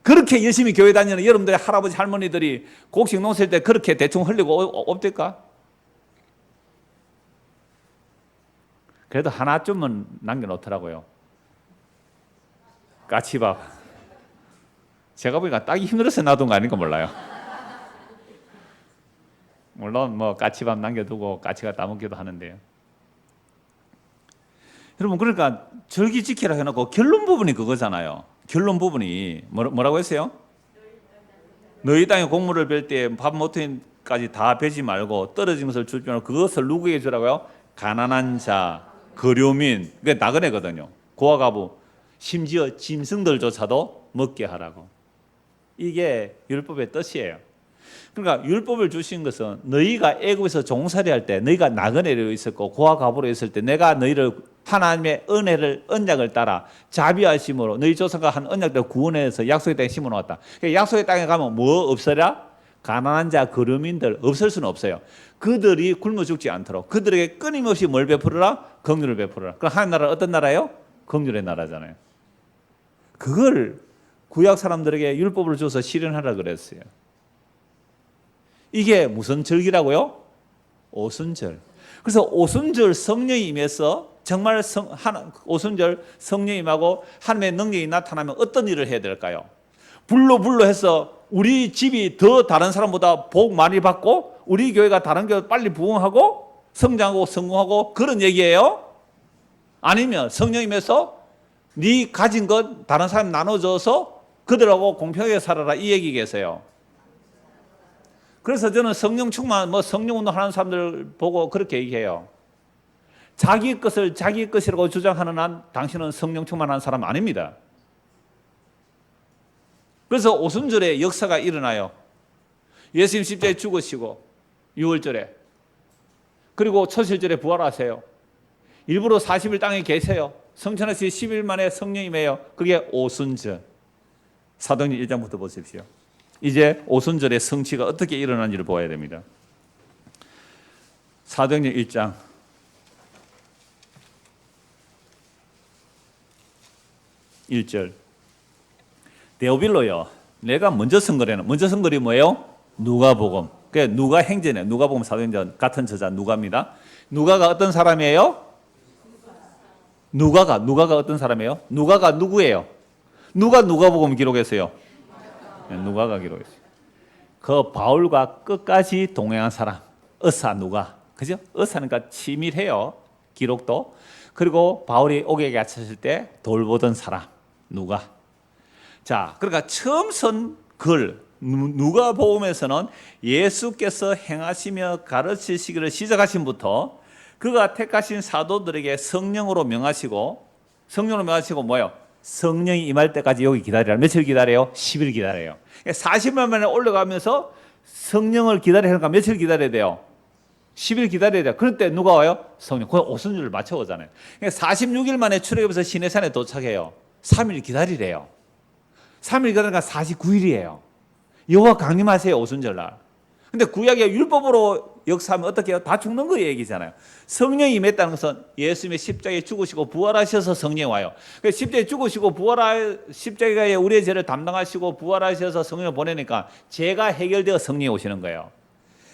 그렇게 열심히 교회 다니는 여러분들의 할아버지 할머니들이 곡식 농사일 때 그렇게 대충 흘리고 없을까? 그래도 하나쯤은 남겨놓더라고요. 까치밥. 제가 보니까 따기 힘들어서 놔둔 거 아닌가 몰라요. 물론 뭐 까치밥 남겨두고 까치가 따먹기도 하는데요. 여러분, 그러니까 절기 지키라 해놓고 결론 부분이 그거잖아요. 결론 부분이 뭐라고 했어요? 너희 땅에 곡물을 벨 때 밥 모퉁이까지 다 베지 말고 떨어진 것을 주지 말고 그것을 누구에게 주라고요? 가난한 자, 거류민, 그게 나그네거든요. 고아 가부, 심지어 짐승들조차도 먹게 하라고. 이게 율법의 뜻이에요. 그러니까 율법을 주신 것은 너희가 애굽에서 종살이 할 때 너희가 나그네로 있었고 고아 가부로 있을 때 내가 너희를 하나님의 은혜를 언약을 따라 자비하심으로 너희 조상과 한 언약대로 구원해서 약속의 땅에 심어놓았다. 그러니까 약속의 땅에 가면 뭐 없어라? 가난한 자, 거류민들 없을 수는 없어요. 그들이 굶어 죽지 않도록 그들에게 끊임없이 뭘 베풀어라? 긍휼을 베풀어라. 그럼 하나님 나라는 어떤 나라예요? 긍휼의 나라잖아요. 그걸 구약 사람들에게 율법을 줘서 실현하라 그랬어요. 이게 무슨 절기라고요? 오순절. 그래서 오순절 성령이 임해서 정말 오순절 성령이 임하고 하나님의 능력이 나타나면 어떤 일을 해야 될까요? 불로 해서 우리 집이 더 다른 사람보다 복 많이 받고 우리 교회가 다른 교회 빨리 부흥하고 성장하고 성공하고 그런 얘기예요? 아니면 성령님에서 네 가진 것 다른 사람 나눠줘서 그들하고 공평하게 살아라 이 얘기겠어요. 그래서 저는 성령 충만, 성령 운동하는 사람들 보고 그렇게 얘기해요. 자기 것을 자기 것이라고 주장하는 한 당신은 성령 충만한 사람 아닙니다. 그래서 오순절에 역사가 일어나요. 예수님 십자가에 죽으시고 6월절에 그리고 초실절에 부활하세요. 일부러 40일 땅에 계세요. 성천하시 10일 만에 성령 임해요. 그게 오순절. 사도행전 1장부터 보십시오. 이제 오순절의 성취가 어떻게 일어난지를 보아야 됩니다. 사도행전 1장 1절. 데오빌로요. 내가 먼저 쓴 거래는 먼저 쓴 글이 뭐예요? 누가복음. 그 누가 행전에 누가복음 사도행전 같은 저자 누가입니다. 누가가 어떤 사람이에요? 누가가 어떤 사람이에요? 누가가 누구예요? 누가 누가복음 기록했어요? 네, 누가가 기록했어요. 그 바울과 끝까지 동행한 사람, 의사 누가, 그죠? 의사니까 치밀해요. 기록도. 그리고 바울이 옥에 갇혔을 때 돌보던 사람 누가. 자, 그러니까 처음 쓴 글 누가복음에서는 예수께서 행하시며 가르치시기를 시작하신부터 그가 택하신 사도들에게 성령으로 명하시고 뭐예요? 성령이 임할 때까지 여기 기다리라. 며칠 기다려요? 10일 기다려요. 40일 만에 올라가면서 성령을 기다려야 하니까 며칠 기다려야 돼요? 10일 기다려야 돼요. 그럴 때 누가 와요? 성령. 그 오순절을 맞춰오잖아요. 46일 만에 출애굽해서 시내산에 도착해요. 3일 기다리래요. 3일 기다리니까 49일이에요. 여호와 강림하세요. 오순절날. 근데 구약의 율법으로 역사하면 어떻게 해요? 다 죽는 거 얘기잖아요. 성령이 임했다는 것은 예수님의 십자가에 죽으시고 부활하셔서 성령이 와요. 십자가에 죽으시고 십자가에 우리의 죄를 담당하시고 부활하셔서 성령을 보내니까 죄가 해결되어 성령이 오시는 거예요.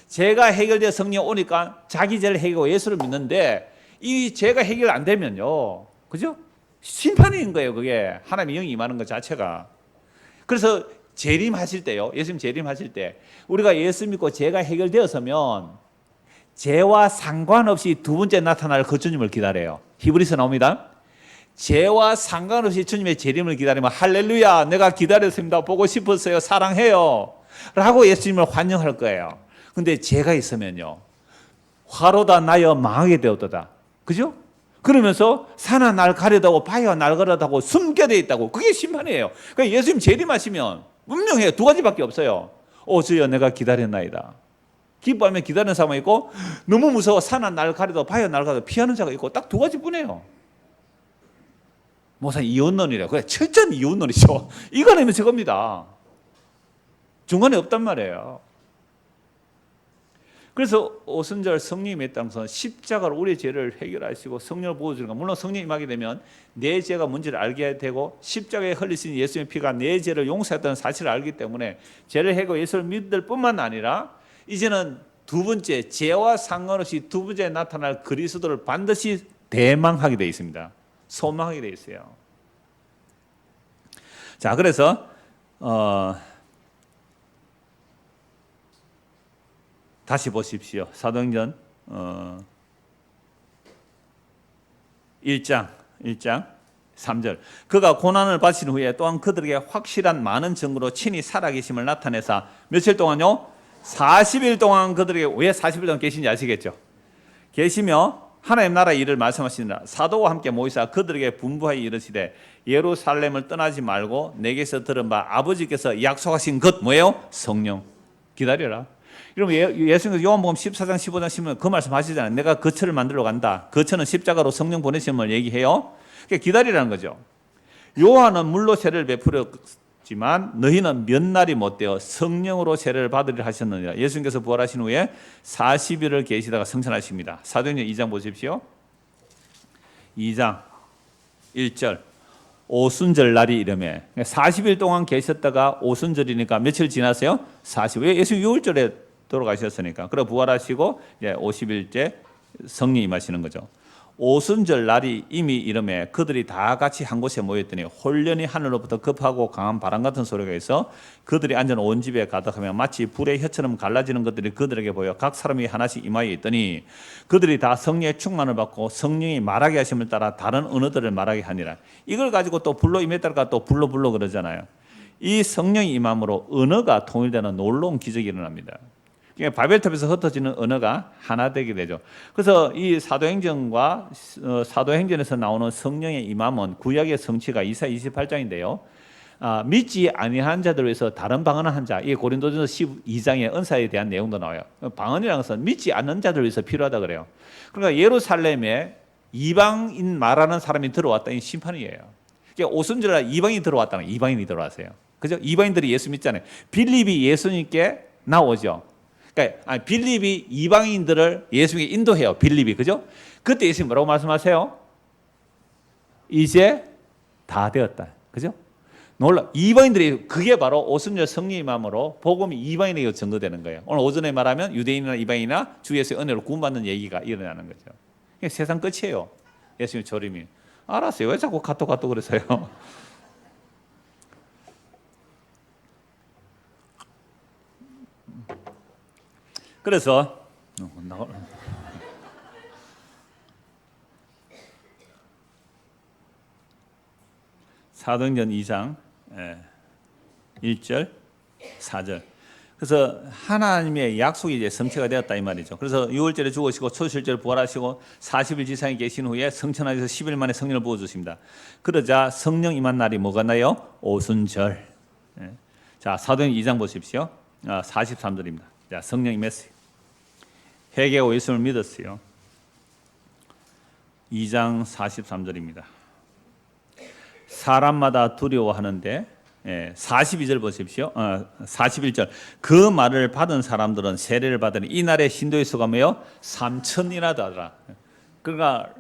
죄가 해결되어 성령이 오니까 자기 죄를 해결하고 예수를 믿는데 이 죄가 해결 안 되면요. 그죠? 심판인 거예요. 그게 하나님의 영이 임하는 것 자체가. 그래서 재림하실 때요. 예수님 재림하실 때 우리가 예수 믿고 죄가 해결되었으면 죄와 상관없이 두 번째 나타날 그 주님을 기다려요. 히브리서 나옵니다. 죄와 상관없이 주님의 재림을 기다리면 할렐루야 내가 기다렸습니다. 보고 싶었어요. 사랑해요. 라고 예수님을 환영할 거예요. 근데 죄가 있으면요. 화로다 나여 망하게 되었도다. 그죠? 그러면서 산하 날 가려다고 바위와 날 가려다고 숨겨져 있다고. 그게 심판이에요. 그러니까 예수님 재림하시면 분명해요. 두 가지밖에 없어요. 오 주여 내가 기다렸나이다. 기뻐하면 기다리는 사람이 있고 너무 무서워 산하 날 가려다고 바위와 날 가려다고 피하는 자가 있고 딱 두 가지뿐이에요. 뭐사 이혼론이래요. 그래 철저한 이혼론이죠. 이거 아니면 저겁니다. 중간에 없단 말이에요. 그래서 오순절 성령이 있다는 것은 십자가로 우리의 죄를 해결하시고 성령을 부어주는 것. 물론 성령이 임하게 되면 내 죄가 뭔지를 알게 되고 십자가에 흘리신 예수님의 피가 내 죄를 용서했다는 사실을 알기 때문에 죄를 해고 예수를 믿을 뿐만 아니라 이제는 두 번째 죄와 상관없이 두 번째에 나타날 그리스도를 반드시 대망하게 되어 있습니다. 소망하게 되어 있어요. 자, 그래서 다시 보십시오. 사도행전 1장 3절. 그가 고난을 받으신 후에 또한 그들에게 확실한 많은 증거로 친히 살아계심을 나타내사 며칠 동안요? 40일 동안 그들에게 왜 40일 동안 계신지 아시겠죠? 계시며 하나님 나라의 일을 말씀하시느라 사도와 함께 모이사 그들에게 분부하여 이르시되 예루살렘을 떠나지 말고 내게서 들은 바 아버지께서 약속하신 것 뭐예요? 성령. 기다려라. 여러분 예수님께서 요한복음 14장 15장 16장 그 말씀 하시잖아요. 내가 거처를 만들러 간다. 거처는 십자가로 성령 보내심을 얘기해요. 그러니까 기다리라는 거죠. 요한은 물로 세례를 베풀었지만 너희는 몇 날이 못되어 성령으로 세례를 받으리라 하셨느니라. 예수님께서 부활하신 후에 40일을 계시다가 승천하십니다. 사도행전 2장 보십시오. 2장 1절 오순절 날이 이르매 40일 동안 계셨다가 오순절이니까 며칠 지났어요? 40일. 왜 예수 6월절에 돌아가셨으니까. 그리고 부활하시고 이제 50일째 성령 임하시는 거죠. 오순절 날이 이미 이름에 그들이 다 같이 한 곳에 모였더니 홀련히 하늘로부터 급하고 강한 바람 같은 소리가 있어 그들이 앉은 온 집에 가득하며 마치 불의 혀처럼 갈라지는 것들이 그들에게 보여 각 사람이 하나씩 이마에 있더니 그들이 다 성령의 충만을 받고 성령이 말하게 하심을 따라 다른 언어들을 말하게 하니라. 이걸 가지고 또 불로 임했다가 또 불로 그러잖아요. 이 성령이 임함으로 언어가 통일되는 놀라운 기적이 일어납니다. 바벨탑에서 흩어지는 언어가 하나 되게 되죠. 그래서 이 사도행전과 사도행전에서 나오는 성령의 임함은 구약의 성취가 이사 28장인데요. 믿지 아니한 자들을 위해서 다른 방언을 한 자, 이게 고린도전서 12장의 은사에 대한 내용도 나와요. 방언이라는 것은 믿지 않는 자들을 위해서 필요하다 그래요. 그러니까 예루살렘에 이방인 말하는 사람이 들어왔다, 이 심판이에요. 그러니까 오순절날 이방인이 들어왔다는 거예요. 이방인이 들어왔어요. 그죠? 이방인들이 예수 믿잖아요. 빌립이 예수님께 나오죠. 그러니까 빌립이 이방인들을 예수님께 인도해요. 빌립이, 그죠? 그때 예수님 뭐라고 말씀하세요? 이제 다 되었다, 그죠? 놀라. 이방인들이, 그게 바로 오순절 성령의 마음으로 복음이 이방인에게 전거되는 거예요. 오늘 오전에 말하면 유대인이나 이방인이나 주 예수의 은혜로 구원받는 얘기가 일어나는 거죠. 세상 끝이에요. 예수님 조림이. 알았어요. 왜 자꾸 카톡 그러세요? 그래서 사도행전 2장 1절 4절. 그래서 하나님의 약속이 이제 성취가 되었다 이 말이죠. 그래서 6월절에 죽으시고 초실절에 부활하시고 40일 지상에 계신 후에 성천하셔서 10일 만에 성령을 부어주십니다. 그러자 성령 임한 날이 뭐가 나요? 오순절. 자, 사도행전 2장 보십시오. 43절입니다. 자, 성령 임했어요. 회개하고 예수를 믿었어요. 2장 43절입니다. 사람마다 두려워하는데 42절 보십시오. 41절. 그 말을 받은 사람들은 세례를 받으니 이날의 신도의 수가 뭐요? 3,000이나 되더라. 그러니까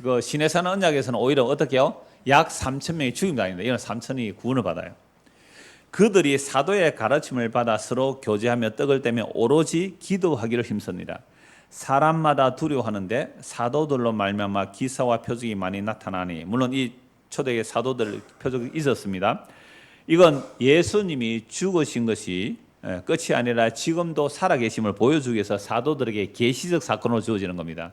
그 시내산 언약에서는 오히려 어떻게 해요? 약 3,000명이 죽임당합니다. 이건 3,000이 구원을 받아요. 그들이 사도의 가르침을 받아 서로 교제하며 떡을 떼며 오로지 기도하기를 힘씁니다. 사람마다 두려워하는데 사도들로 말미암아 기사와 표적이 많이 나타나니, 물론 이 초대의 사도들 표적이 있었습니다. 이건 예수님이 죽으신 것이 끝이 아니라 지금도 살아계심을 보여주기 위해서 사도들에게 계시적 사건으로 주어지는 겁니다.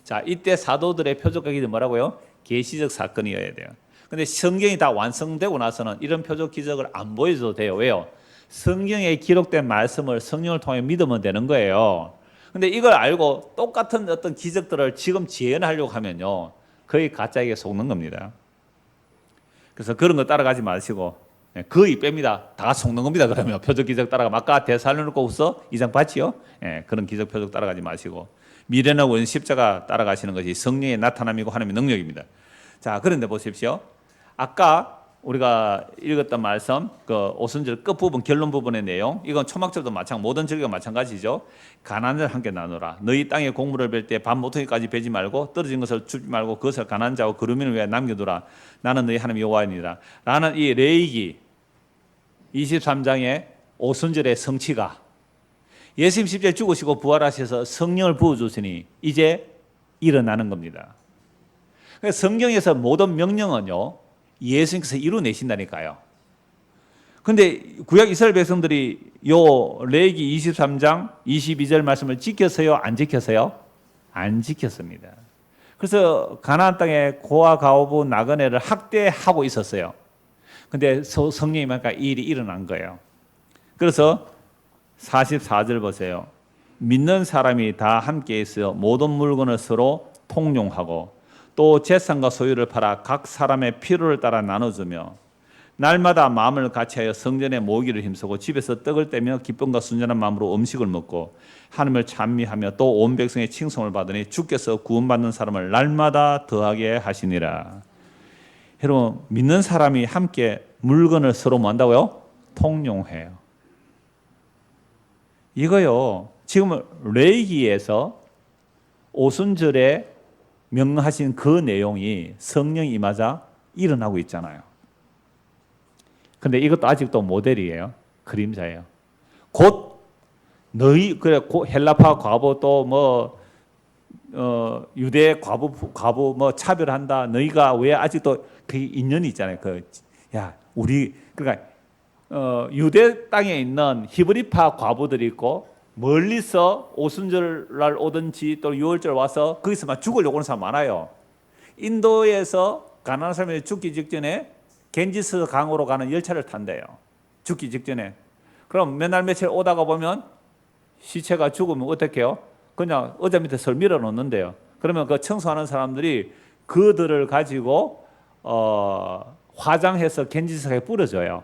자, 이때 사도들의 표적과 기도 뭐라고요? 계시적 사건이어야 돼요. 근데 성경이 다 완성되고 나서는 이런 표적 기적을 안 보여줘도 돼요. 왜요? 성경에 기록된 말씀을 성령을 통해 믿으면 되는 거예요. 근데 이걸 알고 똑같은 어떤 기적들을 지금 재현하려고 하면요, 거의 가짜에게 속는 겁니다. 그래서 그런 거 따라가지 마시고, 거의 뺍니다. 다 속는 겁니다. 그러면 표적 기적 따라가. 아까 데살로니가후서 2장 봤지요? 그런 기적 표적 따라가지 마시고 미래나 원 십자가 따라가시는 것이 성령의 나타남이고 하나님의 능력입니다. 자, 그런데 보십시오. 아까 우리가 읽었던 말씀, 그 오순절 끝부분, 결론 부분의 내용, 이건 초막절도 마찬가지, 모든 절기가 마찬가지죠. 가난을 함께 나누라. 너희 땅에 곡물을 벨 때 밥 모퉁이까지 베지 말고 떨어진 것을 주지 말고 그것을 가난한 자와 그루민을 위해 남겨두라. 나는 너희 하나님 여호와이니라. 라는 이 레위기 23장의 오순절의 성취가 예수님 십자가에 죽으시고 부활하셔서 성령을 부어주시니 이제 일어나는 겁니다. 성경에서 모든 명령은요, 예수님께서 이루어내신다니까요. 근데 구약 이스라엘 백성들이 요 레위기 23장 22절 말씀을 지켰어요? 안 지켰어요? 안 지켰습니다. 그래서 가나안 땅에 고아 가오부 나그네를 학대하고 있었어요. 근데 성령이 임하니까 이 일이 일어난 거예요. 그래서 44절 보세요. 믿는 사람이 다 함께 있어 모든 물건을 서로 통용하고 또 재산과 소유를 팔아 각 사람의 필요를 따라 나눠주며 날마다 마음을 같이하여 성전에 모이기를 힘쓰고 집에서 떡을 떼며 기쁨과 순전한 마음으로 음식을 먹고 하나님을 찬미하며 또 온 백성의 칭송을 받으니 주께서 구원받는 사람을 날마다 더하게 하시니라. 여러분, 믿는 사람이 함께 물건을 서로 뭐 한다고요? 통용해요. 이거요, 지금 레위기에서 오순절에 명하신 그 내용이 성령이 임하자 일어나고 있잖아요. 근데 이것도 아직도 모델이에요. 그림자예요. 곧 너희, 그래, 헬라파 과부 또 뭐 유대 과부 뭐 차별한다. 너희가 왜 아직도 그 인연이 있잖아요. 야 우리 그러니까 유대 땅에 있는 히브리파 과부들이 있고 멀리서 오순절날 오든지 또 유월절 와서 거기서만 죽으려고 하는 사람 많아요. 인도에서 가난한 사람이 죽기 직전에 겐지스 강으로 가는 열차를 탄대요. 죽기 직전에. 그럼 몇 날 며칠 오다가 보면 시체가 죽으면 어떻게 해요? 그냥 의자 밑에 설 밀어 놓는데요. 그러면 그 청소하는 사람들이 그들을 가지고 화장해서 겐지스강에 뿌려줘요.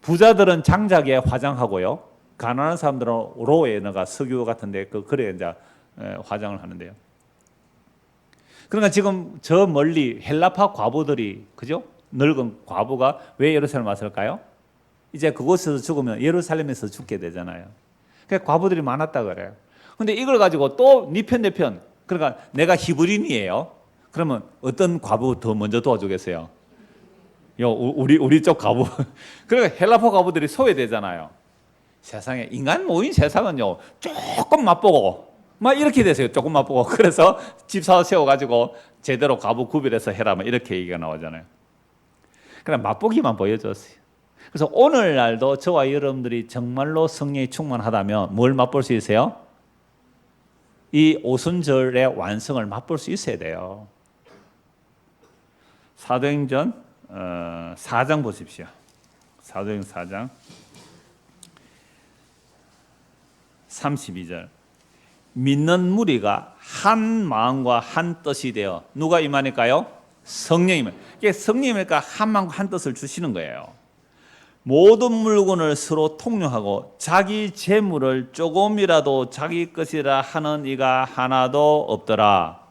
부자들은 장작에 화장하고요. 가난한 사람들은 로에 너가 석유 같은데 그래 이제 화장을 하는데요. 그러니까 지금 저 멀리 헬라파 과부들이 그죠? 늙은 과부가 왜 예루살렘 왔을까요? 이제 그곳에서 죽으면 예루살렘에서 죽게 되잖아요. 그러니까 과부들이 많았다 그래요. 근데 이걸 가지고 또 네 편 내 편. 그러니까 내가 히브리인이에요. 그러면 어떤 과부 더 먼저 도와주겠어요? 우리 쪽 과부. 그러니까 헬라파 과부들이 소외되잖아요. 세상에 인간 모인 세상은요 조금 맛보고 막 이렇게 되세요. 조금 맛보고 그래서 집 사서 세워가지고 제대로 과부 구별해서 해라 막 이렇게 얘기가 나오잖아요. 그냥 맛보기만 보여줬어요. 그래서 오늘날도 저와 여러분들이 정말로 성령이 충만하다면 뭘 맛볼 수 있어요? 이 오순절의 완성을 맛볼 수 있어야 돼요. 사도행전 4장 보십시오. 사도행전 4장 32절. 믿는 무리가 한 마음과 한 뜻이 되어 누가 임하니까요? 성령이면. 이게 성령이니까 한 마음과 한 뜻을 주시는 거예요. 모든 물건을 서로 통용하고 자기 재물을 조금이라도 자기 것이라 하는 이가 하나도 없더라.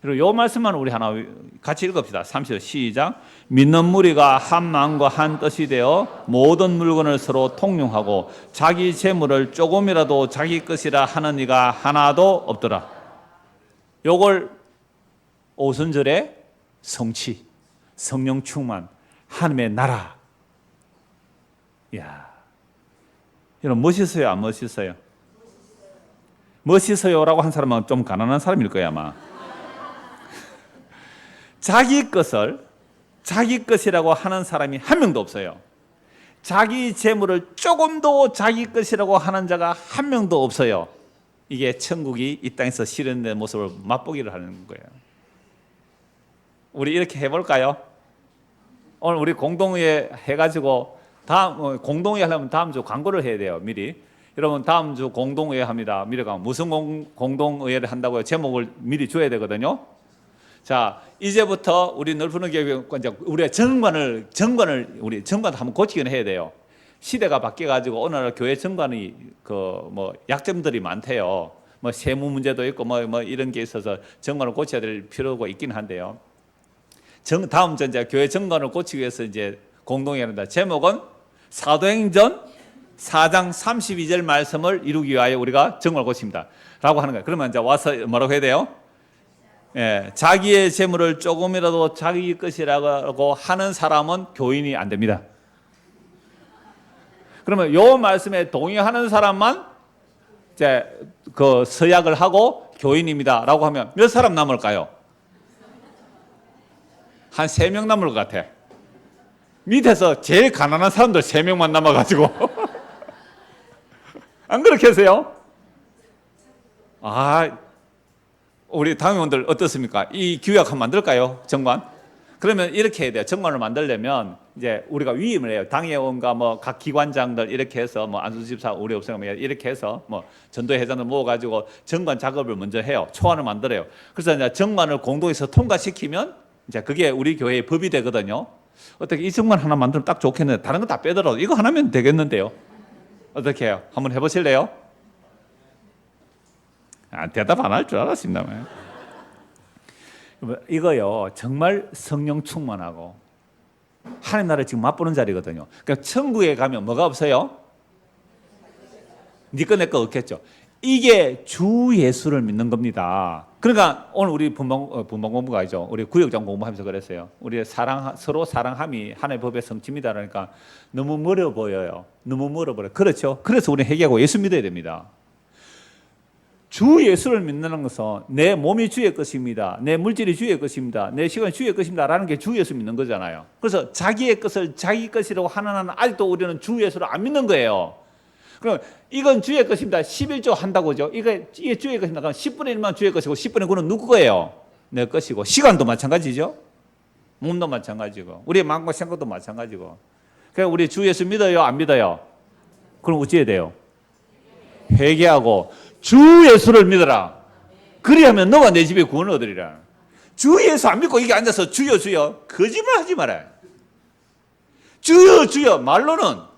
그리고 이 말씀만 우리 하나 같이 읽읍시다. 30절 시작. 믿는 무리가 한 마음과 한 뜻이 되어 모든 물건을 서로 통용하고 자기 재물을 조금이라도 자기 것이라 하는 이가 하나도 없더라. 요걸 오순절의 성취, 성령 충만, 하나님의 나라. 이야, 여러분 멋있어요, 안 멋있어요? 멋있어요라고 한 사람은 좀 가난한 사람일 거야 아마. 자기 것을 자기 것이라고 하는 사람이 한 명도 없어요. 자기 재물을 조금도 자기 것이라고 하는 자가 한 명도 없어요. 이게 천국이 이 땅에서 실현된 모습을 맛보기를 하는 거예요. 우리 이렇게 해볼까요? 오늘 우리 공동회의 해가지고 다음 공동회의 하려면 다음 주 광고를 해야 돼요. 미리. 여러분 다음 주 공동회의 합니다. 미리 가면 무슨 공동회의를 한다고요? 제목을 미리 줘야 되거든요. 자, 이제부터 우리 넓은 교회 우리가 정관을 우리 정관 한번 고치긴 해야 돼요. 시대가 바뀌어 가지고 오늘 교회 정관이 약점들이 많대요. 뭐 세무 문제도 있고 뭐 이런 게 있어서 정관을 고쳐야 될 필요가 있긴 한데요. 다음 이제 교회 정관을 고치기 위해서 이제 공동회의를 한다. 제목은 사도행전 4장 32절 말씀을 이루기 위하여 우리가 정관을 고칩니다. 라고 하는 거예요. 그러면 이제 와서 뭐라고 해야 돼요? 예, 자기의 재물을 조금이라도 자기 것이라고 하는 사람은 교인이 안 됩니다. 그러면 요 말씀에 동의하는 사람만 이제 그 서약을 하고 교인입니다라고 하면 몇 사람 남을까요? 한 3명 남을 것 같아. 밑에서 제일 가난한 사람들 3명만 남아가지고 안 그렇게 하세요? 우리 당회원들 어떻습니까? 이 규약 한번 만들까요? 정관? 그러면 이렇게 해야 돼요. 정관을 만들려면 이제 우리가 위임을 해요. 당회원과 각 기관장들 이렇게 해서 안수집사 우리 없으면 이렇게 해서 전도회장들 모아가지고 정관 작업을 먼저 해요. 초안을 만들어요. 그래서 이제 정관을 공동에서 통과시키면 이제 그게 우리 교회의 법이 되거든요. 어떻게 이 정관 하나 만들면 딱 좋겠는데 다른 거 다 빼더라도 이거 하나면 되겠는데요. 어떻게 해요? 한번 해보실래요? 대답 안 할 줄 알았습니다. 이거요 정말 성령 충만하고 하나님 나라를 지금 맛보는 자리거든요. 그러니까 천국에 가면 뭐가 없어요? 네 거 내 거 없겠죠. 이게 주 예수를 믿는 겁니다. 그러니까 오늘 우리 분방 공부가 아니죠. 우리 구역장 공부하면서 그랬어요. 우리 서로 사랑함이 하나님의 법의 성취입니다. 그러니까 너무 멀어 보여요. 너무 멀어 보여요. 그렇죠. 그래서 우리 회개하고 예수 믿어야 됩니다. 주 예수를 믿는 것은 내 몸이 주의 것입니다. 내 물질이 주의 것입니다. 내 시간이 주의 것입니다. 라는 게 주 예수 믿는 거잖아요. 그래서 자기의 것을 자기 것이라고 하는 한은 아직도 우리는 주 예수를 안 믿는 거예요. 그럼 이건 주의 것입니다. 11조 한다고죠. 이게 주의 것입니다. 그럼 10분의 1만 주의 것이고 10분의 9는 누구 거예요? 내 것이고. 시간도 마찬가지죠. 몸도 마찬가지고. 우리의 마음과 생각도 마찬가지고. 그러니까 우리 주 예수 믿어요? 안 믿어요? 그럼 어찌해야 돼요? 회개하고 주 예수를 믿어라. 그리하면 너와 내 집에 구원을 얻으리라. 주 예수 안 믿고 이게 앉아서 주여 주여 거짓말 하지 마라. 주여 주여 말로는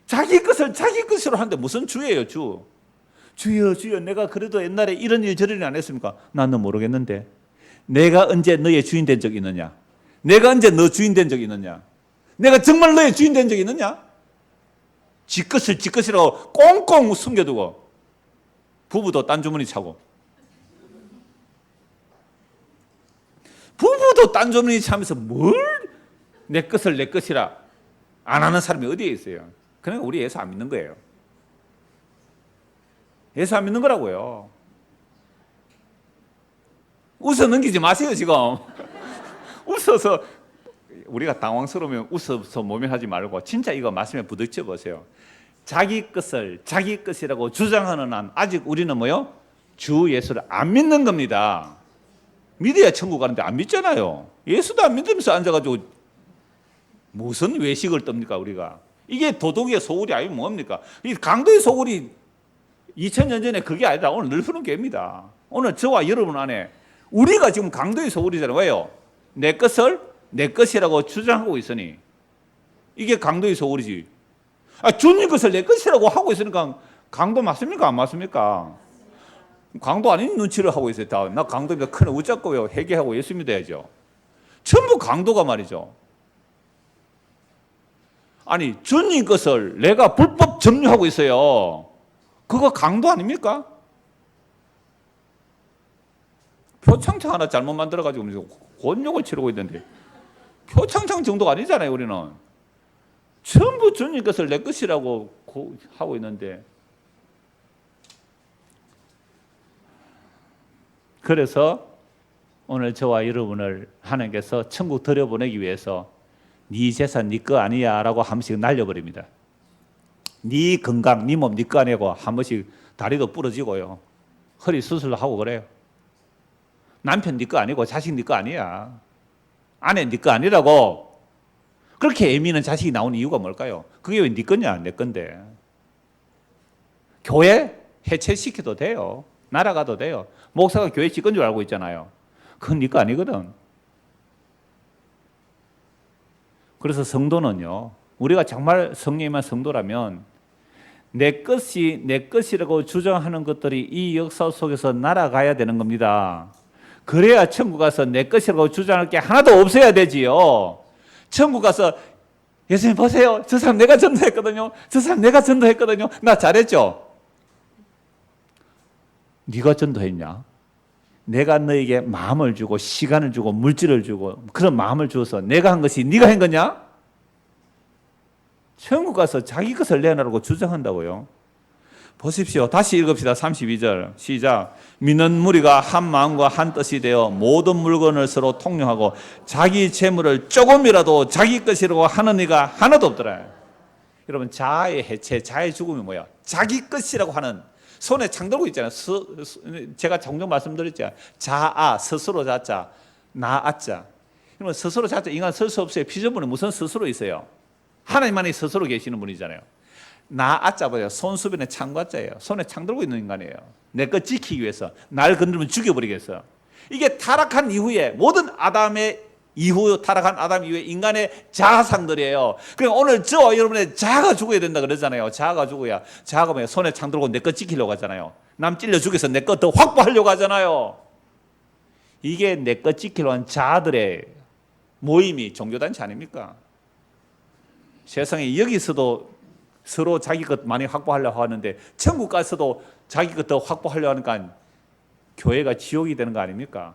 자기 것을 자기 것으로 하는데 무슨 주예요, 주? 주여 주여 내가 그래도 옛날에 이런 일 저런 일 안 했습니까? 나는 모르겠는데. 내가 언제 너의 주인 된 적이 있느냐? 내가 언제 너 주인 된 적이 있느냐? 내가 정말 너의 주인 된 적이 있느냐? 지 것을 지 것이라고 꽁꽁 숨겨두고 부부도 딴 주머니 차고 부부도 딴 주머니 차면서 뭘 내 것을 내 것이라 안 하는 사람이 어디에 있어요? 그러니까 우리 예수 안 믿는 거예요. 예수 안 믿는 거라고요. 웃어 넘기지 마세요 지금. 웃어서 우리가 당황스러우면 웃어서 모면하지 말고 진짜 이거 말씀에 부딪혀 보세요. 자기 것을 자기 것이라고 주장하는 한 아직 우리는 뭐요? 주 예수를 안 믿는 겁니다. 믿어야 천국 가는데 안 믿잖아요. 예수도 안 믿으면서 앉아가지고 무슨 외식을 떱니까 우리가. 이게 도덕의 소굴이 아니면 뭡니까? 이 강도의 소굴이 2000년 전에 그게 아니라 오늘 늘 푸는 게입니다. 오늘 저와 여러분 안에 우리가 지금 강도의 소굴이잖아요. 왜요? 내 것을 내 것이라고 주장하고 있으니 이게 강도의 소굴이지. 주님 것을 내 것이라고 하고 있으니까 강도 맞습니까? 안 맞습니까? 강도 아닌 눈치를 하고 있어요. 다. 나 강도입니다. 큰일 웃자고요. 회개하고 예수 믿어야죠. 전부 강도가 말이죠. 아니 주님 것을 내가 불법 점유하고 있어요. 그거 강도 아닙니까? 표창장 하나 잘못 만들어가지고 곤욕을 치르고 있는데 표창장 정도가 아니잖아요. 우리는 전부 주님 것을 내 것이라고 하고 있는데. 그래서 오늘 저와 여러분을 하나님께서 천국 들여보내기 위해서 네 재산 네 거 아니야 라고 한 번씩 날려버립니다. 네 건강 네 몸 네 거 아니고 한 번씩 다리도 부러지고요. 허리 수술하고 그래요. 남편 네 거 아니고 자식 네 거 아니야. 아내 네 거 아니라고. 그렇게 애미는 자식이 나오는 이유가 뭘까요? 그게 왜 네 거냐 내 건데. 교회 해체시켜도 돼요. 날아가도 돼요. 목사가 교회 지 건 줄 알고 있잖아요. 그건 네 거 아니거든. 그래서 성도는요, 우리가 정말 성령님만 성도라면 내 것이 내 것이라고 주장하는 것들이 이 역사 속에서 날아가야 되는 겁니다. 그래야 천국 가서 내 것이라고 주장할 게 하나도 없어야 되지요. 천국 가서 예수님 보세요. 저 사람 내가 전도했거든요. 저 사람 내가 전도했거든요. 나 잘했죠? 네가 전도했냐? 내가 너에게 마음을 주고 시간을 주고 물질을 주고 그런 마음을 주어서 내가 한 것이 네가 한 거냐? 천국 가서 자기 것을 내놔라고 주장한다고요. 보십시오. 다시 읽읍시다. 32절 시작. 믿는 무리가 한 마음과 한 뜻이 되어 모든 물건을 서로 통용하고 자기 재물을 조금이라도 자기 것이라고 하는 이가 하나도 없더라. 여러분 자아의 해체, 자아의 죽음이 뭐야? 자기 것이라고 하는 손에 창 들고 있잖아요. 제가 종종 말씀드렸죠. 자아, 스스로 자자, 나아자. 그러면 스스로 자자, 인간 설 수 없어요. 피조물은 무슨 스스로 있어요? 하나님만이 스스로 계시는 분이잖아요. 나아자 봐요. 손수변의 창과자예요. 손에 창 들고 있는 인간이에요. 내 것 지키기 위해서. 날 건드리면 죽여버리겠어. 이게 타락한 이후에 모든 타락한 아담 이후에 인간의 자아상들이에요. 그러니까 오늘 저와 여러분의 자아가 죽어야 된다 그러잖아요. 자아가 죽어야. 자아가 뭐예요? 손에 창 들고 내 것 지키려고 하잖아요. 남 찔러 죽여서 내 것 더 확보하려고 하잖아요. 이게 내 것 지키려고 한 자아들의 모임이 종교단체 아닙니까? 세상에 여기서도 서로 자기 것 많이 확보하려고 하는데 천국 가서도 자기 것 더 확보하려고 하니까 교회가 지옥이 되는 거 아닙니까?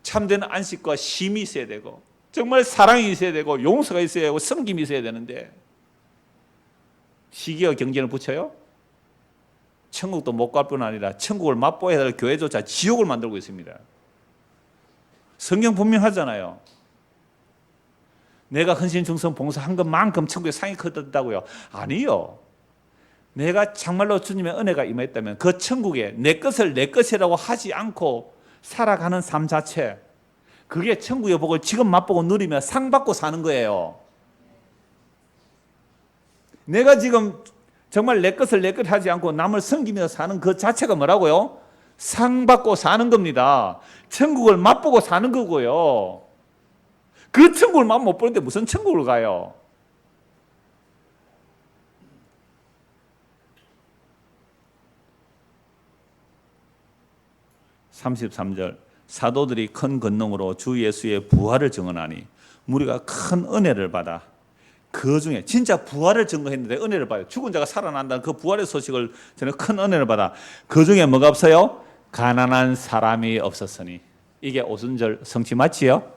참된 안식과 쉼이 있어야 되고 정말 사랑이 있어야 되고 용서가 있어야 되고 섬김이 있어야 되는데 시기와 경쟁을 붙여요? 천국도 못 갈 뿐 아니라 천국을 맛보아야 할 교회조차 지옥을 만들고 있습니다. 성경 분명하잖아요. 내가 헌신충성 봉사한 것만큼 천국에 상이 커졌다고요? 아니요. 내가 정말로 주님의 은혜가 임했다면 그 천국에 내 것을 내 것이라고 하지 않고 살아가는 삶 자체, 그게 천국의 복을 지금 맛보고 누리며 상 받고 사는 거예요. 내가 지금 정말 내 것을 내 것 하지 않고 남을 섬기며 사는 그 자체가 뭐라고요? 상 받고 사는 겁니다. 천국을 맛보고 사는 거고요. 그 천국을 맛 못 보는데 무슨 천국을 가요? (33절) 사도들이 큰 권능으로 주 예수의 부활을 증언하니 무리가 큰 은혜를 받아 그 중에 진짜 부활을 증거했는데 은혜를 받아요. 죽은 자가 살아난다는 그 부활의 소식을 저는 큰 은혜를 받아 그 중에 뭐가 없어요? 가난한 사람이 없었으니. 이게 오순절 성취 맞지요?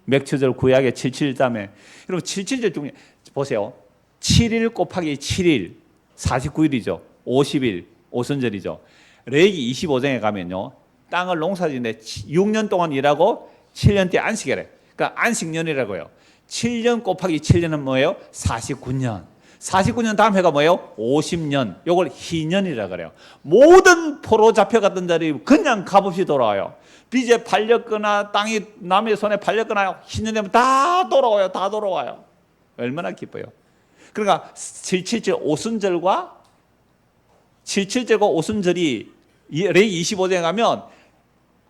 맥추절 구약의 77자매. 여러분 77절 중에 보세요. 7일 곱하기 7일 49일이죠. 50일 오순절이죠. 레위기 25장에 가면요. 땅을 농사짓는데 6년 동안 일하고 7년 뒤에 안식이래. 그러니까 안식년이라고요. 7년 곱하기 7년은 뭐예요? 49년. 49년 다음 해가 뭐예요? 50년. 이걸 희년이라 그래요. 모든 포로 잡혀갔던 자리 그냥 값없이 돌아와요. 빚에 팔렸거나 땅이 남의 손에 팔렸거나 희년 되면 다 돌아와요. 다 돌아와요. 얼마나 기뻐요. 그러니까 77절 오순절과 77절과 오순절이 레위 25장에 가면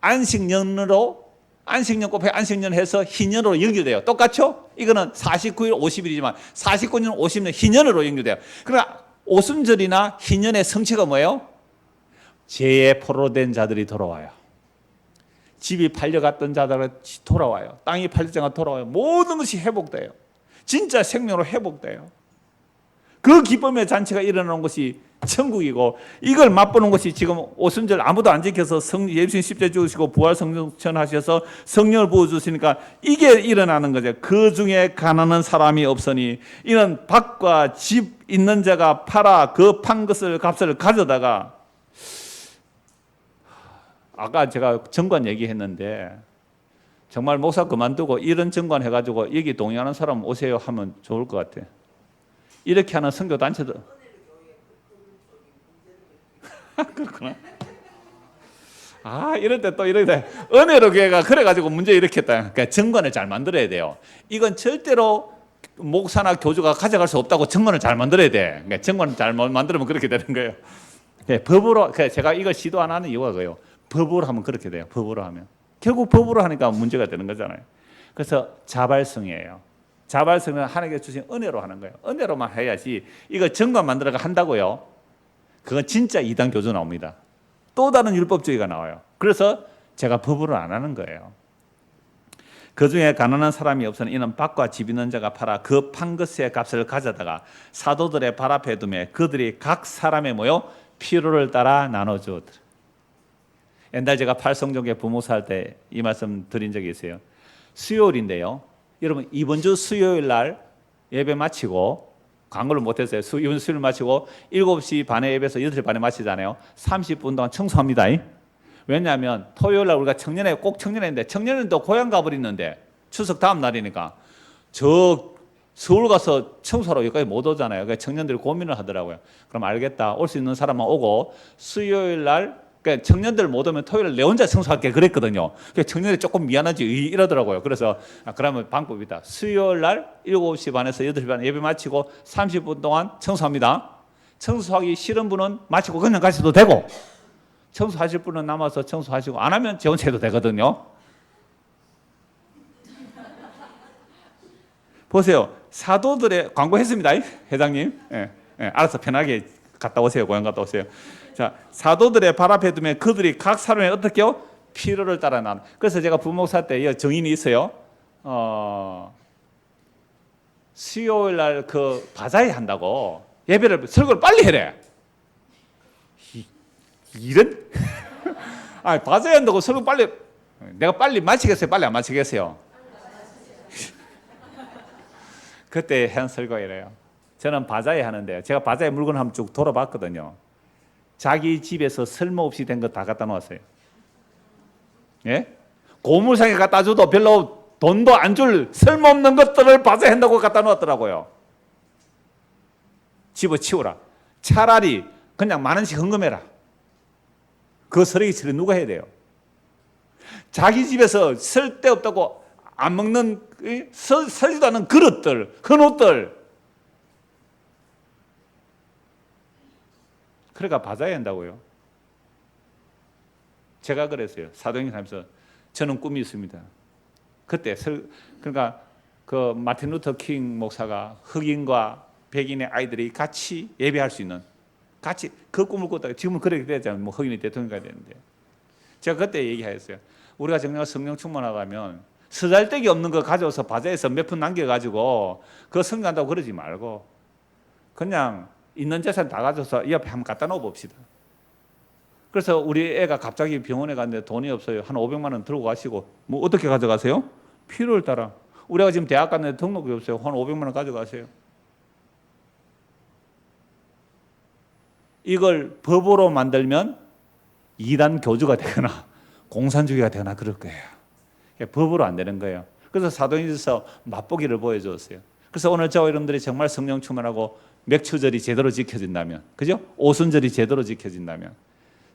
안식년으로 안식년 곱해 안식년 해서 희년으로 연결돼요. 똑같죠? 이거는 49일 50일이지만 49년 50년 희년으로 연결돼요. 그러니까 오순절이나 희년의 성취가 뭐예요? 죄의 포로로 된 자들이 돌아와요. 집이 팔려갔던 자들이 돌아와요. 땅이 팔려갔던 자가 돌아와요. 모든 것이 회복돼요. 진짜 생명으로 회복돼요. 그 기쁨의 잔치가 일어나는 것이 천국이고 이걸 맛보는 것이 지금 오순절 아무도 안 지켜서 예수님 십자가에 죽으시고 부활 성천하셔서 성령을 부어주시니까 이게 일어나는 거죠. 그 중에 가난한 사람이 없으니 이는 밭과 집 있는 자가 팔아 그 판 것을 값을 가져다가 아까 제가 정관 얘기했는데 정말 목사 그만두고 이런 정관 해가지고 여기 동의하는 사람 오세요 하면 좋을 것 같아요. 이렇게 하는 선교단체도 그렇구나. 이럴 때 또 이렇게 은혜로 교회가 그래가지고 문제 일으켰다. 그러니까 정관을 잘 만들어야 돼요. 이건 절대로 목사나 교주가 가져갈 수 없다고 정관을 잘 만들어야 돼. 그러니까 정관을 잘 만들면 그렇게 되는 거예요. 법으로 제가 이걸 시도 안 하는 이유가 그거예요. 법으로 하면 그렇게 돼요. 법으로 하면 결국 법으로 하니까 문제가 되는 거잖아요. 그래서 자발성이에요. 자발성은 하나님께 주신 은혜로 하는 거예요. 은혜로만 해야지 이거 정관 만들어가 한다고요. 그건 진짜 이단 교주 나옵니다. 또 다른 율법주의가 나와요. 그래서 제가 법으로 안 하는 거예요. 그 중에 가난한 사람이 없으니 이는 밭과 집 있는 자가 팔아 그 판 것의 값을 가져다가 사도들의 발 앞에 두매 그들이 각 사람의 필요를 따라 나눠주었더라. 옛날 제가 팔성종교 부모사 할 때 이 말씀 드린 적이 있어요. 수요일인데요. 여러분 이번 주 수요일 날 예배 마치고 광고를 못했어요. 이번 주 수요일 마치고 7시 반에 예배에서 8시 반에 마치잖아요. 30분 동안 청소합니다. 왜냐하면 토요일 날 우리가 청년회 꼭 청년회인데 청년회는 또 고향 가버리는데 추석 다음 날이니까 저 서울 가서 청소하러 여기까지 못 오잖아요. 그러니까 청년들이 고민을 하더라고요. 그럼 알겠다. 올 수 있는 사람만 오고 수요일 날 그러니까 청년들 못 오면 토요일 내 혼자 청소할게 그랬거든요. 그러니까 청년들이 조금 미안하지 이러더라고요. 그래서 그러면 방법이 있다. 수요일 날 7시 반에서 8시 반 예배 마치고 30분 동안 청소합니다. 청소하기 싫은 분은 마치고 그냥 가셔도 되고 청소하실 분은 남아서 청소하시고 안 하면 제 혼자 해도 되거든요. 보세요. 사도들의 광고했습니다. 회장님. 알아서 편하게 갔다 오세요. 고향 갔다 오세요. 자, 사도들의 발 앞에 두면 그들이 각 사람의 어떻게요? 필요를 따라 나눠. 그래서 제가 부목사 때 정인이 있어요. 수요일 날 그 바자회 한다고 예배를 설교를 빨리 해래. 이런 아, 봐줘야 한다고 설교 빨리 내가 빨리 마치겠어요? 빨리 안 마치겠어요? 그때 한 설교가 이래요. 저는 바자회 하는데 제가 바자회 물건 한번 쭉 돌아봤거든요. 자기 집에서 쓸모없이 된 거 다 갖다 놓았어요. 예? 고물상에 갖다 줘도 별로 돈도 안 줄 쓸모없는 것들을 바자회 한다고 갖다 놓았더라고요. 집어치우라. 차라리 그냥 10,000원씩 헌금해라. 그 쓰레기 처리 누가 해야 돼요? 자기 집에서 쓸데없다고 안 먹는 설지도 않는 그릇들, 헌옷들. 그러니까 바자회 한다고요. 제가 그랬어요. 사도행전 하면서 저는 꿈이 있습니다. 그때 그러니까 그 마틴 루터 킹 목사가 흑인과 백인의 아이들이 같이 예배할 수 있는 같이 그 꿈을 꿨다가 지금은 그렇게 되잖아요. 뭐 흑인이 대통령이 되는데 제가 그때 얘기하였어요. 우리가 정말 성령 충만하고 하면 쓰잘데기 없는 거 가져와서 바자에서 몇 푼 남겨가지고 그거 성간다고 그러지 말고 그냥 있는 재산 다 가져서 이 앞에 한번 갖다 놓아 봅시다. 그래서 우리 애가 갑자기 병원에 갔는데 돈이 없어요. 한 500만 원 들고 가시고 뭐 어떻게 가져가세요? 필요를 따라. 우리가 지금 대학 갔는데 등록이 없어요. 한 500만 원 가져가세요. 이걸 법으로 만들면 이단 교주가 되거나 공산주의가 되거나 그럴 거예요. 법으로 안 되는 거예요. 그래서 사도행전에서 맛보기를 보여줬어요. 그래서 오늘 저와 여러분들이 정말 성령 충만하고 맥추절이 제대로 지켜진다면, 그죠? 오순절이 제대로 지켜진다면,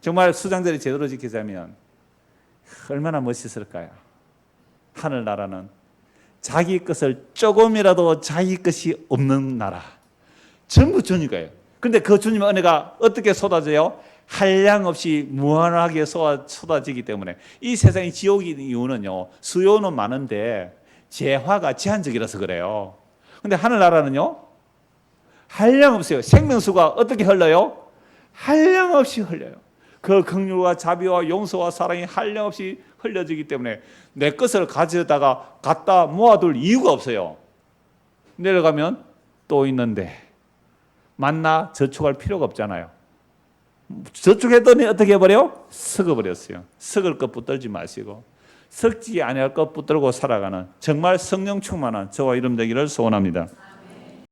정말 수장절이 제대로 지켜지면 얼마나 멋있을까요? 하늘나라는 자기 것을 조금이라도 자기 것이 없는 나라. 전부 주니까요. 근데 그 주님의 은혜가 어떻게 쏟아져요? 한량없이 무한하게 쏟아지기 때문에 이 세상이 지옥인 이유는요, 수요는 많은데 재화가 제한적이라서 그래요. 근데 하늘나라는요, 한량없어요. 생명수가 어떻게 흘러요? 한량없이 흘려요. 그 긍휼과 자비와 용서와 사랑이 한량없이 흘려지기 때문에 내 것을 가져다가 갖다 모아둘 이유가 없어요. 내려가면 또 있는데 만나 저축할 필요가 없잖아요. 저축했더니 어떻게 해버려? 썩어버렸어요. 썩을 것 붙들지 마시고 썩지 아니할 것 붙들고 살아가는 정말 성령 충만한 저와 여러분 되기를 소원합니다.